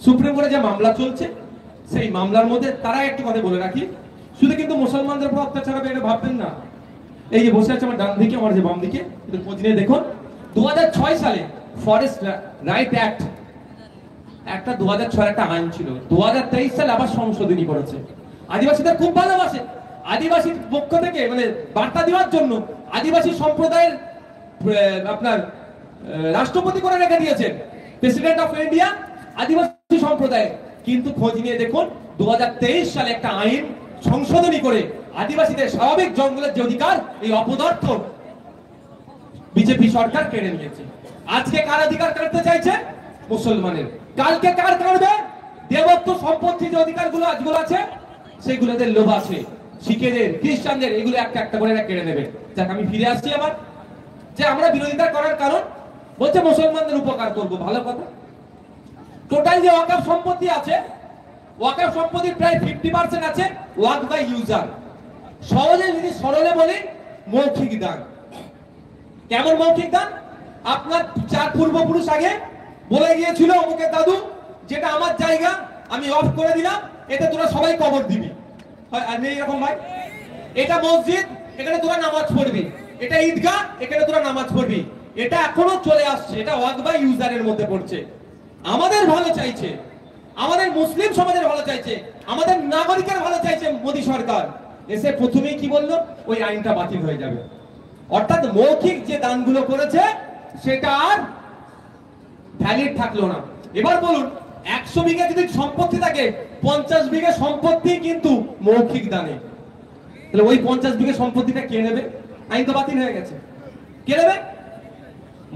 সুপ্রিম কোর্টে যে মামলা চলছে, সেই মামলার মধ্যে তারা একটু কথা বলে রাখি, শুধু কিন্তু মুসলমানদের উপর অত্যাচার হবে এটা ভাববেন না। এই যে বসে আছে আমার ডান দিকে, আমার যে বাম দিকে, একটু খোঁজ নিয়ে দেখুন। 2006 সালে ফরেস্ট রাইট অ্যাক্ট, একটা 2006 একটা আইন ছিল, 2023 সালে আবার সংশোধনী করেছে। আদিবাসীদের খুব ভালোবাসে, আদিবাসীর পক্ষ থেকে মানে বার্তা দেওয়ার জন্য আদিবাসী সম্প্রদায়ের আপনার রাষ্ট্রপতি করে রেখে দিয়েছেন, প্রেসিডেন্ট অফ ইন্ডিয়া আদিবাসী সম্প্রদায়। কিন্তু খোঁজ নিয়ে দেখুন 2023 সালে একটা আইন সংশোধনী করে আদিবাসীদের স্বাভাবিক জঙ্গলের যে অধিকার, এই অপদার্থ বিজেপি সরকার কেড়ে নিয়েছে। আজকে কার অধিকার কাটতে চাইছে? মুসলমানের। কালকে কার কাটবে? দেবত্ব সম্পত্তি যে অধিকারগুলো আজগুলো আছে, সেগুলোদের লোভ আছে, শিখেদের, খ্রিস্টানদের, এগুলো একটা একটা করে কেড়ে নেবে। যাক আমি ফিরে আসছি আবার, যে আমরা বিরোধিতা করার কারণ বলছে মুসলমানদের উপকার করব, ভালো কথা। টোটাল যে ওয়াকফ সম্পত্তি আছে, ওয়াকফ সম্পত্তির প্রায় 50% আছে ওয়াকফ বাই ইউজার। সহজে যদি সরলে বলি, মৌখিক দান। কেমন মৌখিক দান? আপনার 4 পূর্বপুরুষ আগে বলে গিয়েছিল অমুকের দাদু, যেটা আমার জায়গা আমি অফ করে দিলাম, এতে তোরা সবাই কবর দিবি। আর নেই এরকম ভাই? এটা মসজিদ, এখানে তোরা নামাজ পড়বি। এটা ঈদগাহ, এখানে তোরা নামাজ পড়বি। এটা এখনো চলে আসছে, এটা ওয়াকফ বাই ইউজারের মধ্যে পড়ছে। আমাদের ভালো চাইছে, আমাদের মুসলিম সমাজের ভালো চাইছে, আমাদের নাগরিকের ভালো চাইছে মোদী সরকার। এসে প্রথমেই কি বললো? ওই আইনটা বাতিল হয়ে যাবে। অর্থাৎ মৌখিক যে দানগুলো করেছে সেটা আর ভ্যালিড থাকলো না। এবার বলুন 100 বিঘা যদি সম্পত্তি থাকে 50 বিঘা সম্পত্তি কিন্তু মৌখিক দানে, তাহলে ওই 50 বিঘা সম্পত্তিটা কে নেবে? আইন তো বাতিল হয়ে গেছে। কে নেবে?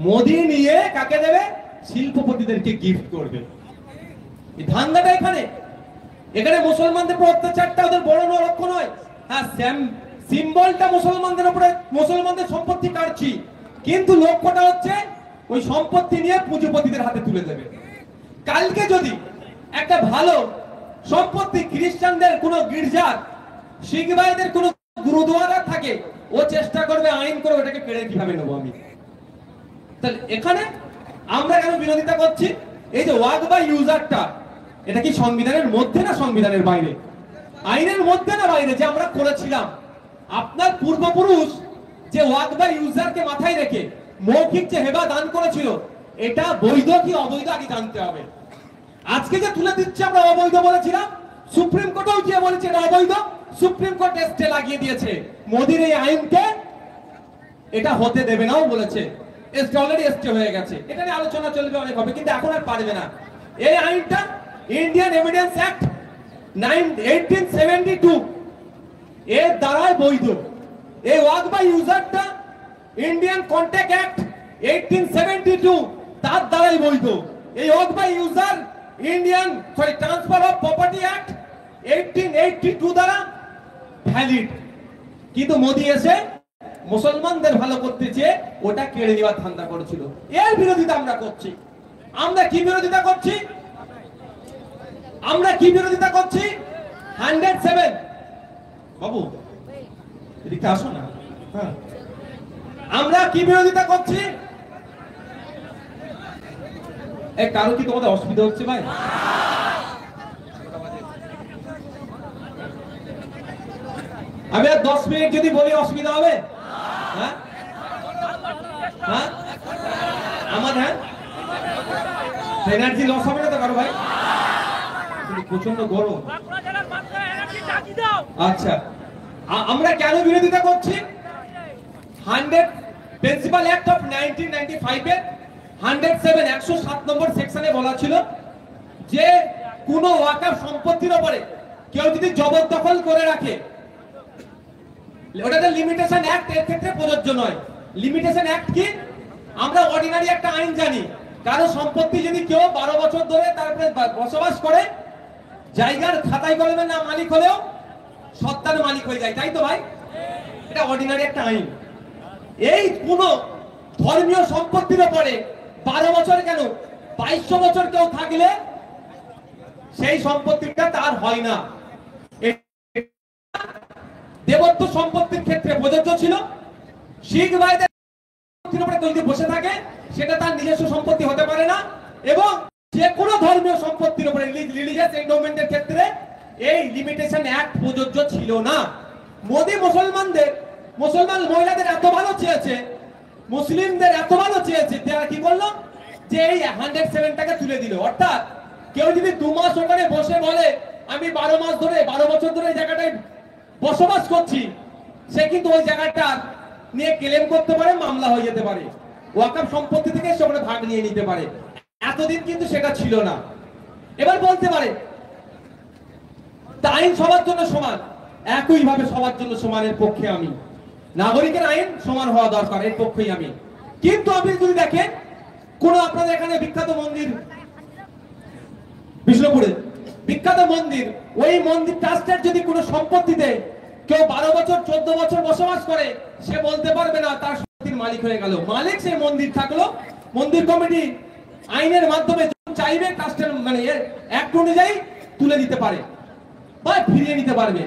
মোদি নিয়ে কাকে দেবে? শিল্পপতিদেরকে গিফট করবে। এই ধান্দাটা এখানে মুসলমানদের উপর অত্যাচারটা ওদের বড় লক্ষ্য নয়। হ্যাঁ, সিম্বলটা মুসলমানদের উপরে, মুসলমানদের সম্পত্তি কাটছি, কিন্তু লক্ষ্যটা হচ্ছে ওই সম্পত্তি নিয়ে পুঁজিপতিদের হাতে তুলে দেবে। কালকে যদি একটা ভালো সম্পত্তি খ্রিস্টানদের কোন গির্জার, শিখ ভাইদের কোন গুরুদুয়ারা থাকে, ও চেষ্টা করবে আইন করে ওটাকে কেড়ে কিভাবে নেবো আমি। তাহলে এখানে আমরা কেন বিরোধিতা করছি? এই যে ওয়াক বাই ইউজারটা, এটা কি সংবিধানের মধ্যে না সংবিধানের বাইরে? আইনের মধ্যে না বাইরে? যে আমরা করেছিলাম, আপনার পূর্বপুরুষ যে ওয়াক বাই ইউজারকে মাথায় রেখে মৌখিক যে হেবা দান করেছিল, এটা বৈধ কি অবৈধ আগে জানতে হবে। আজকে যে তুলে দিচ্ছে আমরা অবৈধ বলেছিলাম, সুপ্রিম কোর্টও গিয়ে বলেছে এটা অবৈধ, সুপ্রিম কোর্ট স্টে লাগিয়ে দিয়েছে। মোদির এই আইনকে এটা হতে দেবে নাও বলেছে, অলরেডি স্টে হয়ে গেছে। এটা নিয়ে আলোচনা চলবে, অনেক হবে, কিন্তু এখন আর পারবে না। এই আইনটা ইন্ডিয়ান এভিডেন্স অ্যাক্ট 1872 এর দ্বারাই বৈধ। এই ওয়াক বাই ইউজারটা ইন্ডিয়ান কন্ট্যাক্ট অ্যাক্ট 1872 তার দ্বারাই বৈধ। এই waqf by user Indian transfer of property act 1882 দ্বারা ভ্যালিড। কিন্তু মোদি এসে মুসলমানদের ভালো করতে চেয়ে ওটা কেড়ে নেওয়ার ধান্দা করেছিল। এর বিরোধিতা আমরা করছি। আমরা কি বিরোধিতা করছি? আমরা কি বিরোধিতা করছি? 107 বাবু এদিকে আসো না। হ্যাঁ, আমরা কি বিরোধিতা করছি? কারো কি তোমাদের অসুবিধা হচ্ছে ভাই? আমি আর 10 মিনিট যদি বলি অসুবিধা হবে? হ্যাঁ হ্যাঁ আমার, হ্যাঁ এনার্জি লস হবে না তো কারো ভাই? প্রচন্ড গরম। আচ্ছা, আমরা কেন বিরোধিতা করছি? 100 প্রিন্সিপাল অ্যাক্ট অফ 1995 এর 107 নম্বর সেকশনে বলা ছিল যে কোন ওয়াকফ সম্পত্তির উপরে কেউ যদি জবরদখল করে রাখে, ওটাতে লিমিটেশন অ্যাক্ট এর ক্ষেত্রে প্রযোজ্য নয়। লিমিটেশন অ্যাক্ট কি? আমরা অর্ডিনারি একটা আইন জানি, কারো সম্পত্তি যদি কেউ 12 বছর ধরে তারপরে বসবাস করে, জায়গার খাতায় কলমের নাম মালিক হলেও সত্তার মালিক হয়ে যায়, তাই তো ভাই? এটা অর্ডিনারি একটা আইন। এই কোন ধর্মীয় সম্পত্তির উপরে 12 বছর কেন 2200 বছর কেউ থাকলে সেই সম্পত্তিটা তার হয় না। দেবত্ব সম্পত্তির ক্ষেত্রে প্রযোজ্য ছিল। শিখ ভাইদের উপরে যদি বসে থাকে সেটা তার নিজস্ব সম্পত্তি হতে পারে না, এবং যে কোনো ধর্মীয় সম্পত্তির উপরে রিলিজিয়াস এন্ডোমেন্টের ক্ষেত্রে এই লিমিটেশন অ্যাক্ট প্রযোজ্য ছিল না। মোদি মুসলমান মহিলাদের এত ভালো চেয়েছে, মুসলিমদের এত ভালো চেয়েছে, তারা কি করলো? যে এই 107টাকে তুলে দিল। অর্থাৎ কেউ যদি 2 মাস ওখানে বসে বলে আমি 12 বছর ধরে এই জায়গাটায় বসবাস করছি, সে কিন্তু ওই জায়গাটা নিয়ে ক্লেম করতে পারে, মামলা হয়ে যেতে পারে, ওয়াকফ সম্পত্তি থেকে সে ওখানে ভাগ নিয়ে নিতে পারে। এতদিন কিন্তু সেটা ছিল না। এবার বলতে পারে আইন সবার জন্য সমান, একইভাবে সবার জন্য সমানের পক্ষে আমি। নাগরিকের আইন সমান হওয়া দরকার, এর পক্ষেই আমি। কিন্তু আপনি যদি দেখেন কোন আপনাদের এখানে বিখ্যাত মন্দির বিষ্ণুপুরে বিখ্যাত মন্দির, ওই মন্দির ট্রাস্টের যদি কোনো সম্পত্তিতে কেউ 12 বছর 14 বছর বসবাস করে, সে বলতে পারবে না তার সম্পত্তির মালিক হয়ে গেল। মালিক সেই মন্দির থাকলো, মন্দির কমিটি আইনের মাধ্যমে চাইবে ট্রাস্টের মানে অ্যাক্ট অনুযায়ী তুলে দিতে পারে বা ফিরিয়ে নিতে পারবে।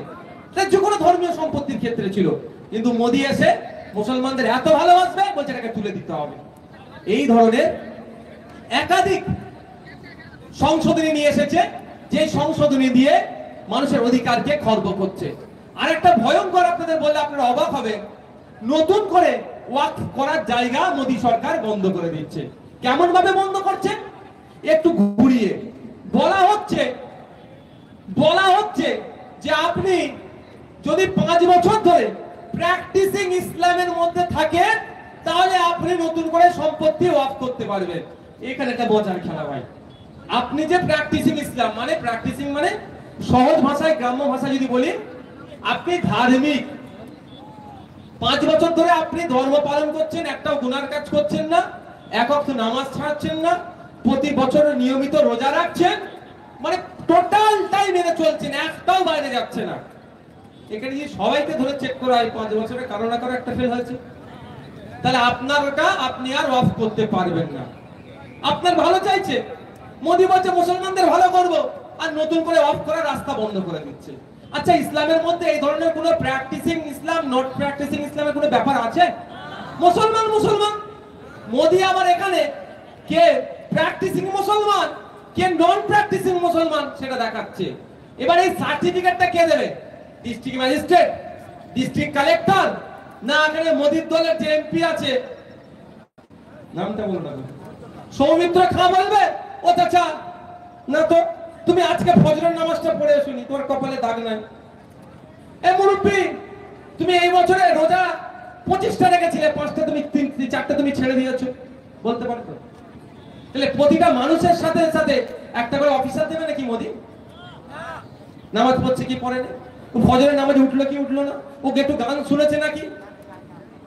যে কোনো ধর্মীয় সম্পত্তির ক্ষেত্রে ছিল। কিন্তু মোদি এসে মুসলমানদের এত ভালোবাসবে, বলছে এটাকে তুলে দিতে হবে। এই ধরনের একাধিক সংশোধনী নিয়ে এসেছে, যে সংশোধনী দিয়ে মানুষের অধিকারকে খর্ব করছে। আর একটা ভয়ঙ্কর আপনাদের বললে আপনারা অবাক হবেন, নতুন করে ওয়াকফ করার জায়গা মোদি সরকার বন্ধ করে দিচ্ছে। কেমন ভাবে বন্ধ করছে? একটু ঘুরিয়ে বলা হচ্ছে যে আপনি যদি 5 বছর ধরে প্র্যাকটিসিং ইসলামের মধ্যে থাকেন, তাহলে আপনি নতুন করে সম্পত্তি ওয়াকফ করতে পারবেন। এখানে একটা মজার খেলা ভাই। আপনি যে প্র্যাকটিসিং ইসলাম মানে প্র্যাকটিসিং মানে সহজ ভাষায় গ্রাম্য ভাষা যদি বলি, আপনি ধার্মিক। 5 বছর ধরে আপনি ধর্ম পালন করছেন, একটাও গুনার কাজ করছেন না, এক ওয়াক্ত নামাজ ছাড়ছেন না, প্রতি বছর নিয়মিত রোজা রাখছেন, মানে টোটালটাই মেনে চলছেন, একটাও বাইরে যাচ্ছে না। এখানে যদি সবাইকে ধরে চেক করা হয় 5 বছরে কারো না কারো একটা ফেল হয়েছে, তাহলে আপনারটা আপনি আর অফ করতে পারবেন না। আপনার ভালো চাইছে, মোদি বলছে মুসলমানদের ভালো করব, আর নতুন করে অফ করার রাস্তা বন্ধ করে দিচ্ছে। আচ্ছা, ইসলামের মধ্যে এই ধরনের কোনো প্র্যাকটিসিং ইসলাম, নট প্র্যাকটিসিং ইসলামের কোনো ব্যাপার আছে? মুসলমান মুসলমান। মোদি আবার এখানে কে প্র্যাকটিসিং মুসলমান, কে নন প্র্যাকটিসিং মুসলমান সেটা দেখাচ্ছে। এবার এই সার্টিফিকেটটা কে দেবে? ডিস্ট্রিক্ট ম্যাজিস্ট্রেট, ডিস্ট্রিক্ট কালেক্টর, না এখানে মোদির দলের যে এমপি আছে, নামটা বলুন না, সৌমিত্র খাঁ বলবে ও চাচা? না তো, তুমি আজকে ফজরের নামাজটা পড়ে শুনি, তোমার কপালে দাগ নাই। এ মুরব্বি, তুমি এই বছরে রোজা 25টা রেখেছিলে, 5টা তুমি 4টা তুমি ছেড়ে দিয়েছো, বলতে পারো তো? তাহলে প্রতিটা মানুষের সাথে সাথে একটা করে অফিসার দেবে নাকি মোদি? নামাজ পড়ছে কি পড়ে না, ও ফজরের নামাজ উঠলো কি উঠলো না, ও একটু গান শুনেছে নাকি,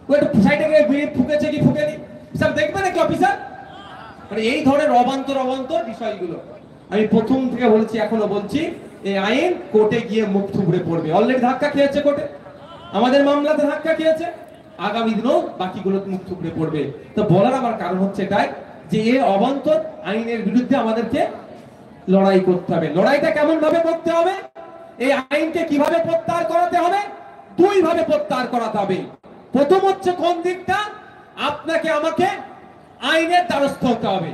ও একটু সাইডে গিয়ে বিড়ি ফুকেছে কি ফুকেনি, সব দেখবে নাকি অফিসার? মানে এই ধরনের অবান্তর বিষয়গুলো আমি প্রথম থেকে বলেছি, এখনো বলছি, এই আইন কোর্টে গিয়ে মুখ থুবড়ে পড়বে। অলরেডি ধাক্কা খেয়েছে কোর্টে, আমাদের মামলাতে ধাক্কা খেয়েছে, আগামী দিনও বাকিগুলো মুখ থুবড়ে পড়বে। তো বলার আমার কারণ হচ্ছে এটাই যে এই অবান্তর আইনের বিরুদ্ধে আমাদেরকে লড়াই করতে হবে। লড়াইটা কেমন ভাবে করতে হবে? এই আইনকে কিভাবে প্রত্যাহার করাতে হবে? 2 ভাবে প্রত্যাহার করাতে হবে। প্রথম হচ্ছে কোন দিকটা? আপনাকে আমাকে আইনের দ্বারস্থ হতে হবে,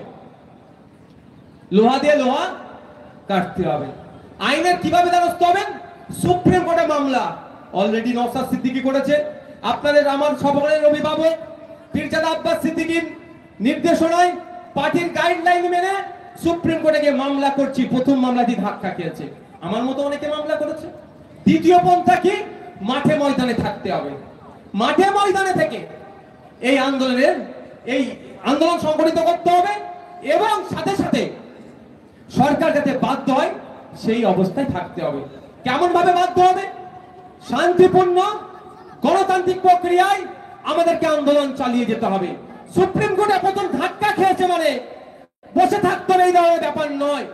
লোহা দিয়ে লোহা কাটতে হবে। আইনের কিভাবে দ্বারস্থ হবেন? সুপ্রিম কোর্টে মামলা অলরেডি নওশাদ সিদ্দিকী করেছে, আপনাদের আমার সকলের অভিভাবক পীরজাদা আব্বাস সিদ্দিকীর নির্দেশনায় পার্টির গাইডলাইন মেনে সুপ্রিম কোর্টে গিয়ে মামলা করছি। প্রথম মামলা দিয়ে ধাক্কা খেয়েছে, আমার মতো অনেকে মামলা করেছে। দ্বিতীয় পন্থা কি? মাঠে ময়দানে থাকতে হবে, মাঠে ময়দানে থেকে এই আন্দোলন সংগঠিত করতে হবে, এবং সাথে সাথে সরকার যাতে বাধ্য হয় সেই অবস্থায় থাকতে হবে। কেমন ভাবে বাধ্য হবে? শান্তিপূর্ণ গণতান্ত্রিক প্রক্রিয়ায় আমাদেরকে আন্দোলন চালিয়ে যেতে হবে। সুপ্রিম কোর্টে প্রথম ধাক্কা খেয়েছে মানে বসে থাকতে হবে এই ধরনের ব্যাপার নয়।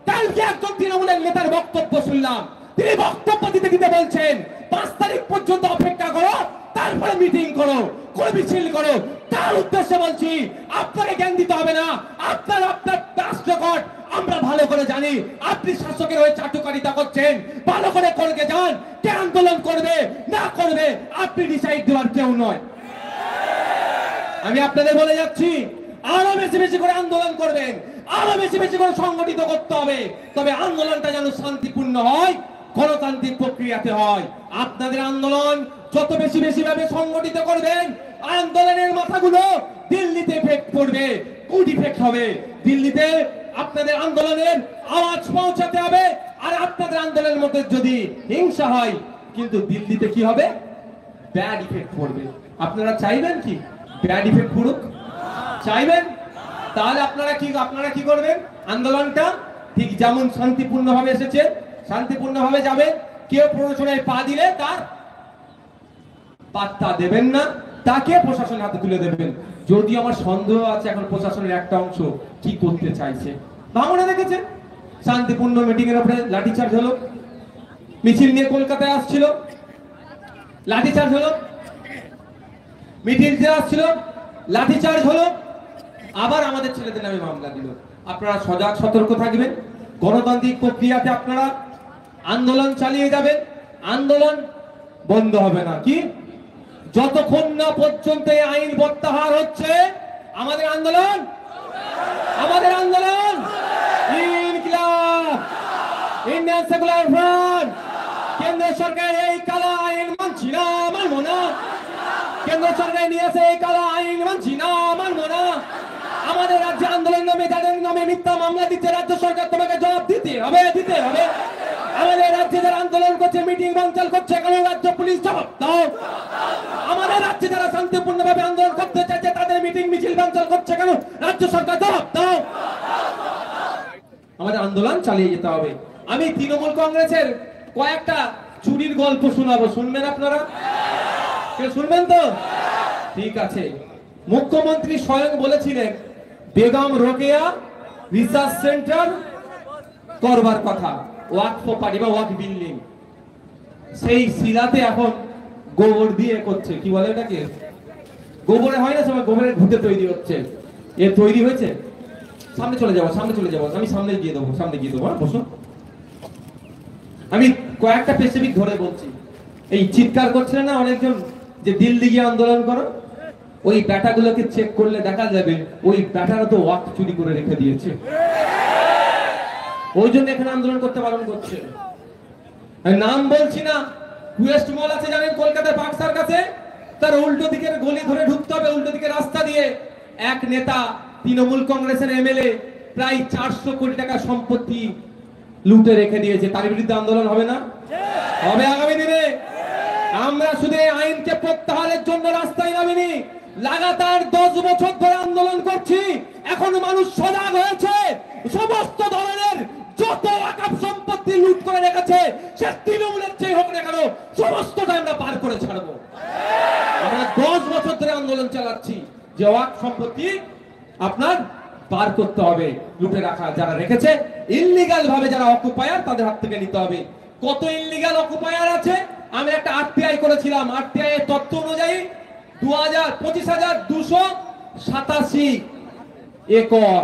কালকে একজন তৃণমূলের নেতার বক্তব্য শুনলাম, তিনি বক্তব্য দিতে দিতে বলছেন 5 তারিখ পর্যন্ত অপেক্ষা করো, তারপরে মিটিং করো, কোন মিছিল করো। তার উদ্দেশ্যে বলছি, আপনাকে জ্ঞান দিতে হবে না, আপনার রাষ্ট্রকট আমরা ভালো করে জানি। আপনি শাসকের হয়ে চাটুকারিতা করছেন, ভালো করে করকে যান, কে আন্দোলন করবে না করবে আপনি ডিসাইড দেওয়ার কেউ নয়। আমি আপনাদের বলে যাচ্ছি, আরো বেশি বেশি করে আন্দোলন করবেন, আরো বেশি বেশি করে সংগঠিত করতে হবে, তবে আন্দোলনটা যেন শান্তিপূর্ণ হয়, গণতান্ত্রিক প্রক্রিয়াতে হয়। আপনাদের আন্দোলন যত বেশি বেশি ভাবে সংগঠিত করবেন, আন্দোলনের মাথাগুলো দিল্লিতে ইফেক্ট পড়বে, গুড ইফেক্ট হবে। দিল্লিতে আপনাদের আন্দোলনের আওয়াজ পৌঁছাতে হবে, আর আপনাদের আন্দোলনের মধ্যে যদি হিংসা হয়, কিন্তু দিল্লিতে কি হবে? ব্যাড ইফেক্ট পড়বে। আপনারা চাইবেন কি ব্যাড ইফেক্ট পড়ুক? চাইবেন? তাহলে আপনারা কি করবেন? আন্দোলনটা ঠিক যেমন শান্তিপূর্ণ ভাবে এসেছে শান্তিপূর্ণ ভাবে যাবে। কেউ প্ররোচনায় পা দিলে তার পাত্তা দেবেন না, তাকে প্রশাসনের হাতে তুলে দেবেন। যদি আমার সন্দেহ আছে এখন প্রশাসনের একটা অংশ কি করতে চাইছে। ভাঙনে দেখেছেন শান্তিপূর্ণ মিটিং এর উপরে লাঠিচার্জ হলো, মিছিল নিয়ে কলকাতায় আসছিল, লাঠিচার্জ হলো, মিটিং যে আসছিল লাঠিচার্জ হলো, আবার আমাদের ছেলেদের নামে মামলা দিল। আপনারা সজাগ সতর্ক থাকবেন, গণতান্ত্রিক প্রক্রিয়াতে আপনারা আন্দোলন চালিয়ে যাবেন, আন্দোলন বন্ধ হবে না। কি যতক্ষণ না পর্যন্ত এই আইন প্রত্যাহার হচ্ছে আমাদের আন্দোলন ইনকিলাব ইন্ডিয়ান সেকুলার ফ্রন্ট। কেন্দ্র সরকার এই কালা আইন মানছি না, মানবো না। কেন্দ্র সরকার নিয়েছে এই কালা আইন মানছি না, মানবো না। আমাদের রাজ্যে আন্দোলন নামে যাদের নামে মিথ্যা মামলা দিচ্ছে, রাজ্য সরকার তোমাকে জবাব দিতে হবে। আমাদের রাজ্যে যারা আন্দোলন করছে, মিটিং বানচাল করছে, কেন রাজ্য পুলিশ জবাব দাও। আমাদের রাজ্যে যারা শান্তিপূর্ণভাবে আন্দোলন করতে চাইছে, তাদের মিটিং মিছিল বানচাল করছে, কেন রাজ্য সরকার জবাব দাও। আমাদের আন্দোলন চালিয়ে যেতে হবে। আমি তৃণমূল কংগ্রেসের কয়েকটা চুরির গল্প শোনাবো, শুনবেন আপনারা? কেউ শুনবেন তো? ঠিক আছে। মুখ্যমন্ত্রী স্বয়ং বলেছিলেন বেগম রোকেয়া রিসার্চ সেন্টার করবার কথা, ওয়াকফ প্রপার্টি বা ওয়াকফ বিল্ডিং। সেই শিলাতে এখন গোবর দিয়ে করছে, কি বলে এটাকে, গোবরে হয় না সবাই, গোবরের ভূতে তৈরি হচ্ছে। এ তৈরি হয়েছে। সামনে চলে যাবো, সামনে চলে যাবো, আমি সামনে গিয়ে দেবো, সামনে গিয়ে দেবো। হ্যাঁ, বসুন। আমি কয়েকটা স্পেসিফিক ধরে বলছি। এই চিৎকার করছিলেন না অনেকজন যে দিল্লি গিয়ে আন্দোলন করো, ওই ব্যাটাগুলোকে চেক করলে দেখা যাবে ওই ব্যাটারা তো ওয়াক চুরি করে রেখে দিয়েছে, ওই জন্য এখানে আন্দোলন করতে বারণ করছে। নাম বলছি না, ওয়েস্ট মল আছে জানেন কলকাতার বাক্সার কাছে, তার উল্টো দিকের গলি ধরে ঢুকতে হবে, উল্টো দিকের রাস্তা দিয়ে। এক নেতা তৃণমূল কংগ্রেসের এমএলএ প্রায় 400 কোটি টাকা সম্পত্তি লুটে রেখে দিয়েছে। তার বিরুদ্ধে আন্দোলন হবে না? হবে আগামী দিনে। আমরা শুধু এই আইনকে প্রত্যাহারের জন্য রাস্তায় নামিনি, লাগাতার 10 বছর ধরে আন্দোলন করছি। এখন মানুষ সজাগ হয়েছে। সমস্ত ধরনের যত ওয়াকফ সম্পত্তি লুট করে রেখেছে, সে তৃণমূলের চেয়ে হোক না কেন, সমস্তটা আমরা পার করে ছাড়বো। আমরা 10 বছর ধরে আন্দোলন চালাচ্ছি যে ওয়াকফ সম্পত্তি আপনার পার করতে হবে, লুটে রাখা যারা রেখেছে, ইললিগাল ভাবে যারা অকুপায়ার, তাদের হাত থেকে নিতে হবে। কত ইললিগাল অকুপায়ার আছে? আমি একটা আরটিআই করেছিলাম। আরটিআই এর তথ্য অনুযায়ী 25,287 একর,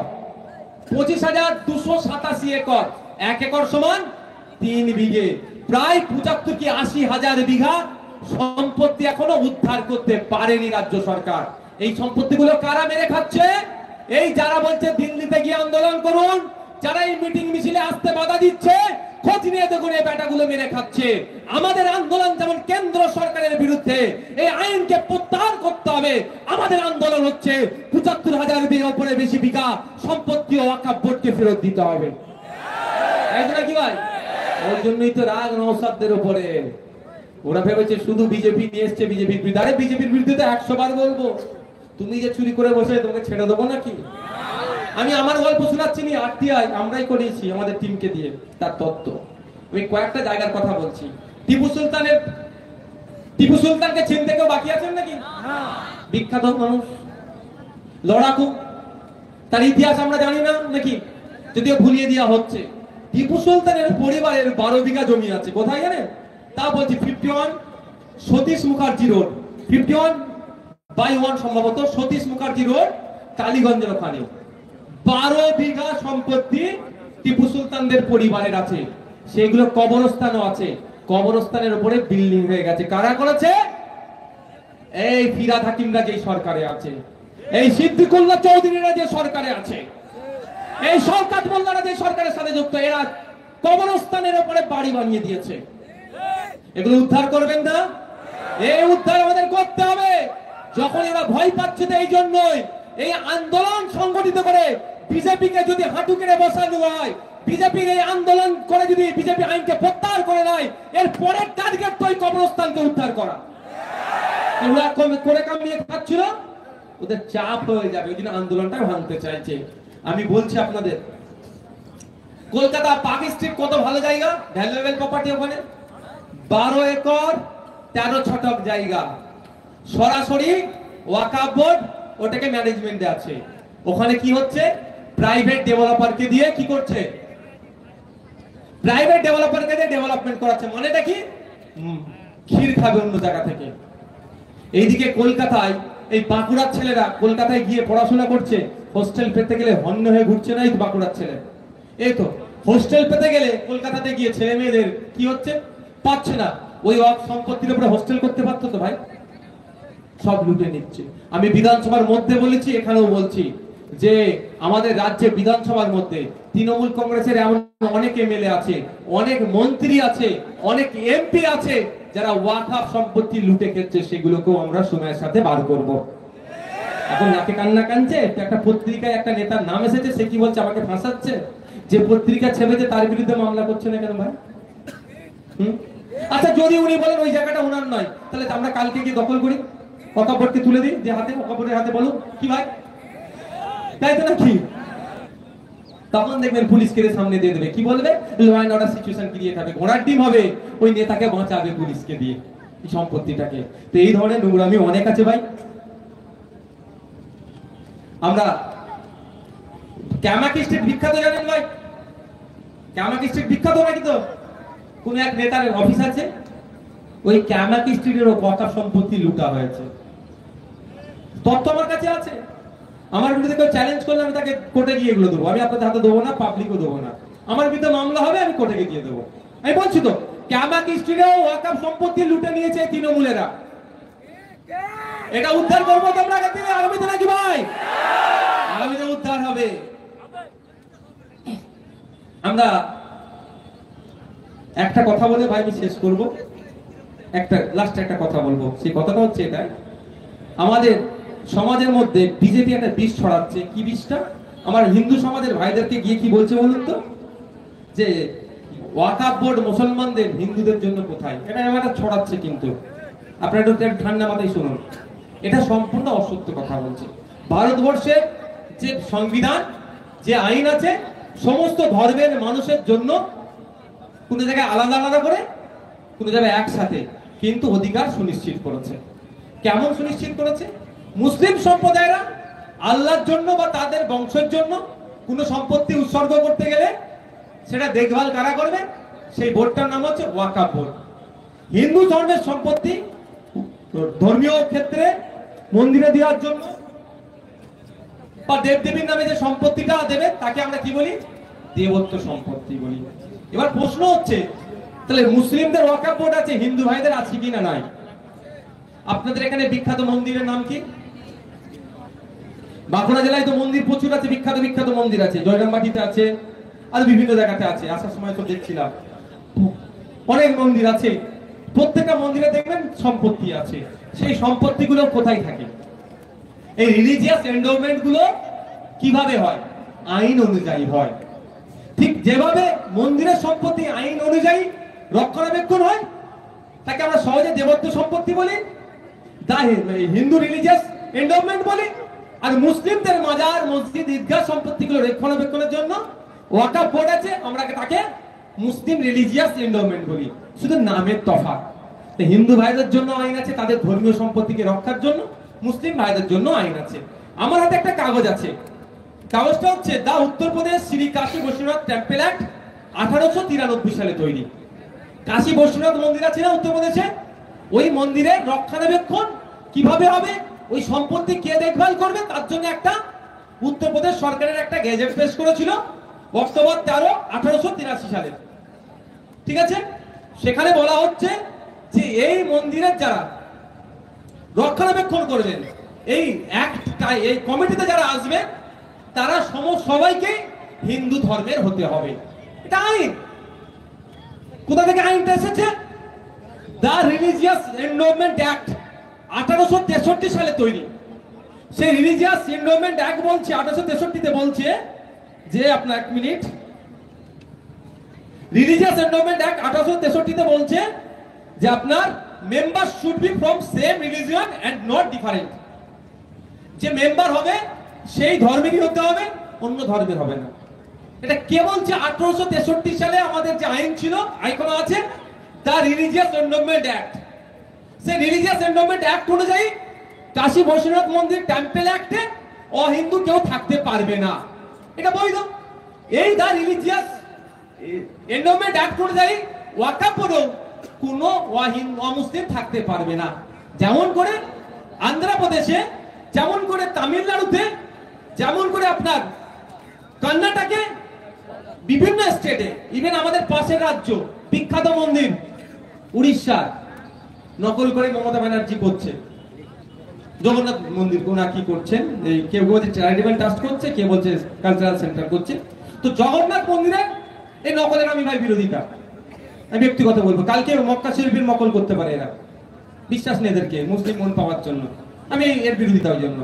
25,287 একর, 1 একর সমান 3 বিঘে, প্রায় 75 কি 80 হাজার বিঘা সম্পত্তি এখনো উদ্ধার করতে পারেনি রাজ্য সরকার। এই সম্পত্তিগুলো কারা মেরে খাচ্ছে? এই যারা বলছে দিল্লিতে গিয়ে আন্দোলন করুন, যারা এই মিটিং মিছিলে আসতে বাধা দিচ্ছে, খোঁজ নিয়ে দেখুন এই ব্যাটাগুলো মেরে খাচ্ছে। আমাদের আন্দোলন যেমন কেন্দ্র সরকারের বিরুদ্ধে, এই আইনকে প্রত্যাহার করতে হবে। আমাদের আন্দোলন হচ্ছে 75,000 বিঘার উপরে বেশি বিঘা সম্পত্তি ও ওয়াকফ বোর্ডকে ফেরত দিতে হবে। কি ভাই? ওই জন্যই তো রাগ নওশাদদের উপরে। ওরা ভেবেছে শুধু বিজেপি নিয়ে এসছে, বিজেপির বিরুদ্ধে। আরে বিজেপির বিরুদ্ধে তো 100 বার বলবো। তুমি যে চুরি করে বসে, তোমাকে ছেড়ে দেবো নাকি? আমি আমার গল্প শোনাচ্ছি না, আরটিআই আমরাই করিয়েছি আমাদের টিমকে দিয়ে, তার তত্ত্ব। আমি কয়েকটা জায়গার কথা বলছি। টিপু সুলতানকে চিনতে কেউ বাকি আছেন নাকি? বিখ্যাত মানুষ, লড়াকু, তার ইতিহাস আমরা জানি না নাকি? যদিও ভুলিয়ে দেওয়া হচ্ছে। টিপু সুলতানের পরিবারের 12 বিঘা জমি আছে, কোথায় জানেন? তা বলছি 51 সতীশ মুখার্জি রোড, 51/1 সম্ভবত সতীশ মুখার্জি রোড, কালীগঞ্জের ওখানে 12 বিঘা সম্পত্তি টিপু সুলতানদের পরিবারের আছে। সেগুলো কবরস্থানও আছে। কবরস্থানের উপরে বিল্ডিং হয়ে গেছে। কারা করেছে? এই ফিরাদ হাকিমরা যে সরকারে আছে, এই সিদ্দিকুল্লাহ চৌধুরীরা যে সরকারে আছে, এই শওকত মোল্লারা যে সরকারের সাথে যুক্ত, এরা কবরস্থানের উপরে বাড়ি বানিয়ে দিয়েছে। এগুলো উদ্ধার করবেন না? এই উদ্ধার আমাদের করতে হবে। যখন এরা ভয় পাচ্ছে, তো এই জন্যই এই আন্দোলন সংগঠিত করে বিজেপিকে যদি হাঁটু কেড়ে বসানো হয়, বিজেপির এই আন্দোলন করে যদি বিজেপি আইনকে প্রত্যাহার করে নেয়, এর পরের টার্গেট তো এই কবরস্থানকে উদ্ধার করা। ওরা করে কামিয়ে খাচ্ছিল, ওদের চাপ হয়ে যাবে, ওই জন্য আন্দোলনটা ভাঙতে চাইছে। আমি বলছি আপনাদের, কলকাতা পার্ক স্ট্রিট কত ভালো জায়গা, ভ্যালুয়েবল প্রপার্টি। ওখানে 12 একর 13 ছটক জায়গা, সরাসরি ওয়াকফ বোর্ড ওটাকে ম্যানেজমেন্টে আছে। ওখানে কি হচ্ছে? প্রাইভেট ডেভেলপারকে দিয়ে কি করছে? প্রাইভেট ডেভেলপারকে দিয়ে ডেভেলপমেন্ট করাচ্ছে। মানেটা কি? ক্ষীর খাবে অন্য জায়গা থেকে। এইদিকে কলকাতায় এই বাঁকুড়ার ছেলেরা কলকাতায় গিয়ে পড়াশোনা করছে, হোস্টেল পেতে গেলে হন্য হয়ে ঘুরছে না এই বাঁকুড়ার ছেলে। এই তো হোস্টেল পেতে গেলে কলকাতাতে গিয়ে ছেলে মেয়েদের কি হচ্ছে? পাচ্ছে না। ওই সম্পত্তির উপরে হোস্টেল করতে পারতো তো ভাই, সব লুটে নিচ্ছে। আমি বিধানসভার মধ্যে বলেছি, এখানেও বলছি যে আমাদের রাজ্যে বিধানসভার মধ্যে তৃণমূল কংগ্রেসের এমন অনেক এমএলএ আছে, অনেক মন্ত্রী আছে, অনেক এমপি আছে যারা ওয়াকফ সম্পত্তি লুটে খেচ্ছে। সেগুলোকেও আমরা সময়ের সাথে বার করব। এখন নাকে কান্না কানছে, একটা পত্রিকায় একটা নেতার নাম এসেছে, সে কি বলছে? আমাকে ফাঁসাচ্ছে। যে পত্রিকা ছেপেছে তার বিরুদ্ধে মামলা করছে না কেন ভাই? আচ্ছা, যদি উনি বলেন ওই জায়গাটা ওনার নয়, তাহলে আমরা কালকে গিয়ে দখল করি, ওয়াকফ বোর্ডকে তুলে দিই, যে হাতে ওয়াকফ বোর্ডের হাতে, বলুন কি ভাই? তাই তো নাকি? তখন দেখবেন পুলিশকে সামনে দিয়ে দেবে, কি বলবে, law and order situation create হবে, ঘোড়ার ডিম হবে, ওই নেতাকে বাঁচাবে পুলিশকে দিয়ে এই সম্পত্তিটাকে। তো এই ধরনের নোংরামি অনেক আছে ভাই। আমরা ক্যামাকি স্ট্রিট বিখ্যাত জানেন ভাই, ক্যামাকি স্ট্রিট বিখ্যাত নাকি? তো কোন এক নেতার অফিস আছে, ওই ক্যামাকি স্ট্রিটের ওয়াকাফ সম্পত্তি লুটা হয়েছে, তথ্য আমার কাছে আছে। আমার বিরুদ্ধে কেউ চ্যালেঞ্জ করলে আমি তাকে কোর্টে গিয়ে এগুলো দেবো, আমি আপনাদের হাতে দেবো না, পাবলিকও দেবো না। আমার বিরুদ্ধে মামলা হবে, আমি কোর্টে গিয়ে দেবো। আমি বলছি তো, ক্যামাকি স্ট্রিটেও ওয়াকাফ সম্পত্তি লুটে নিয়েছে তৃণমূলেরা। এটা উদ্ধার করবো তোমরা আগামীতে নাকি ভাই? আগামীতে উদ্ধার হবে। আমরা একটা কথা বলে ভাই আমি শেষ করব, লাস্ট একটা কথা বলবো। সেই কথাটা হচ্ছে এটা, আমাদের সমাজের মধ্যে বিজেপি একটা বিষ ছড়াচ্ছে। কি বিষটা? আমার হিন্দু সমাজের ভাইদেরকে গিয়ে কি বলছে বলুন তো, যে ওয়াকাফ বোর্ড মুসলমানদের হিন্দুদের জন্য কোথায়, এটা একটা ছড়াচ্ছে। কিন্তু আপনারা একটু ঠান্ডা মাথায় শুনুন, এটা সম্পূর্ণ অসত্য কথা বলছে। ভারতবর্ষে যে সংবিধান, যে আইন আছে, সমস্ত ধর্মের মানুষের জন্য কোন জায়গায় আলাদা আলাদা করে, কোন জায়গায় একসাথে কিন্তু অধিকার সুনিশ্চিত করেছে। কেমন সুনিশ্চিত করেছে? মুসলিম সম্প্রদায়রা আল্লাহর জন্য বা তাদের বংশের জন্য কোন সম্পত্তি উৎসর্গ করতে গেলে সেটা দেখভাল কারা করবে? সেই বোর্ডটার নাম হচ্ছে ওয়াকাফ বোর্ড। হিন্দু ধর্মের সম্পত্তি ধর্মীয় ক্ষেত্রে মন্দিরে দেওয়ার জন্য বা দেবদেবীর নামে যে সম্পত্তিটা দেবে তাকে আমরা কি বলি? দেবত্ব সম্পত্তি বলি। এবার প্রশ্ন হচ্ছে, তাহলে মুসলিমদের ওয়াকাফ বোর্ড আছে, হিন্দু ভাইদের আছে কি না? নাই। আপনাদের এখানে বিখ্যাত মন্দিরের নাম কি? বাঁকুড়া জেলায় তো মন্দির প্রচুর আছে, বিখ্যাত বিখ্যাত মন্দির আছে, জয়রামবাটিতে আছে, আর বিভিন্ন জায়গাতে আছে। আসার সময় তো দেখছিলাম অনেক মন্দির আছে। প্রত্যেকটা মন্দিরে দেখবেন সম্পত্তি আছে। সেই সম্পত্তিগুলো কোথায় থাকে? এই রিলিজিয়াস এন্ডোমেন্ট গুলো কিভাবে হয়? আইন অনুযায়ী হয়। ঠিক যেভাবে মন্দিরের সম্পত্তি আইন অনুযায়ী রক্ষণাবেক্ষণ হয়, তাকে আমরা সহজে দেবত্ব সম্পত্তি বলি, হিন্দু রিলিজিয়াস এন্ডোমেন্ট বলি। আর মুসলিমদের মাজার, মসজিদ, ঈদগাহ সম্পত্তিগুলো রক্ষণাবেক্ষণের জন্য ওয়াকাফ বোর্ড আছে, আমরা তাকে মুসলিম রিলিজিয়াস এন্ডোমেন্ট বলি, শুধু নামের তফাৎ। হিন্দু ভাইদের জন্য আইন আছে তাদের ধর্মীয় সম্পত্তিকে রক্ষার জন্য, মুসলিম ভাইদের জন্য আইন আছে। আমার হাতে একটা কাগজ আছে, কাগজটা হচ্ছে দা উত্তরপ্রদেশ শ্রী কাশী বৈশ্বনাথ টেম্পল অ্যাক্ট 1893 সালে তৈরি। কাশী বৈশ্বনাথ মন্দির আছে না উত্তরপ্রদেশে, ওই মন্দিরের রক্ষণাবেক্ষণ কিভাবে হবে, ওই সম্পত্তি কে দেখভাল করবে, তার জন্য একটা উত্তরপ্রদেশ সরকারের একটা গেজেট পেশ করেছিল অক্টোবর 13, 1883 সালে। ঠিক আছে, সেখানে বলা হচ্ছে যে এই মন্দিরের যারা রক্ষণাবেক্ষণ করবেন, এই অ্যাক্টটা, এই কমিটিতে যারা আসবে, তারা সবাইকে হিন্দু ধর্মের হতে হবে। এটা আইন। কোথা থেকে আইনটা এসেছে? দা রিলিজিয়াস এন্ডোমেন্ট অ্যাক্ট 1863 সালে তৈরি। সেই রিলিজিয়াস এন্ডোমেন্ট অ্যাক্ট বলছে 1863 তে বলছে যে, আপনার এক মিনিট, রিলিজিয়াস এন্ডোমেন্ট অ্যাক্ট 1863 তে বলছে যে আপনার member should be from same religion and not different. যে মেম্বার হবে সেই ধর্মেরই হতে হবে, অন্য ধর্মের হবে না। এটা কে বলছে? 1863 সালে আমাদের যে আইন ছিল, এখনো আছে, দা রিলিজিয়াস এন্ডোমেন্ট অ্যাক্ট। সেই রিলিজিয়াস এন্ডোমেন্ট অ্যাক্ট অনুযায়ী কাশী বৈশ্বনাথ মন্দির টেম্পল অ্যাক্টে অহিন্দু কেউ থাকতে পারবে না, এটা বৈধ। এই দা রিলিজিয়াস এন্ডোমেন্ট অ্যাক্ট অনুযায়ী ওয়াকাফ বোর্ডেও কোনো অমুসলিম থাকতে পারবে না। যেমন করে আন্ধ্রপ্রদেশে, যেমন করে তামিলনাড়ুতে, যেমন করে আপনার কর্ণাটকে, বিভিন্ন স্টেটে, ইভেন আমাদের পাশের রাজ্য বিখ্যাত মন্দির উড়িষ্যার নকল করে মমতা ব্যানার্জি করছে। জগন্নাথ মন্দির কোনা কি করছেন, কেউ বলছে চ্যারিটেবল ট্রাস্ট করছে, কেউ বলছে কালচারাল সেন্টার করছে। তো জগন্নাথ মন্দিরে এই নকলের আমি ভাই বিরোধিতা, আমি ব্যক্তিগত বলবো। কালকে মক্কা শরীফের নকল করতে পারে এরা, বিশ্বাস নেই এদেরকে মুসলিম মন পাওয়ার জন্য। আমি এর বিরোধিতা ওই জন্য।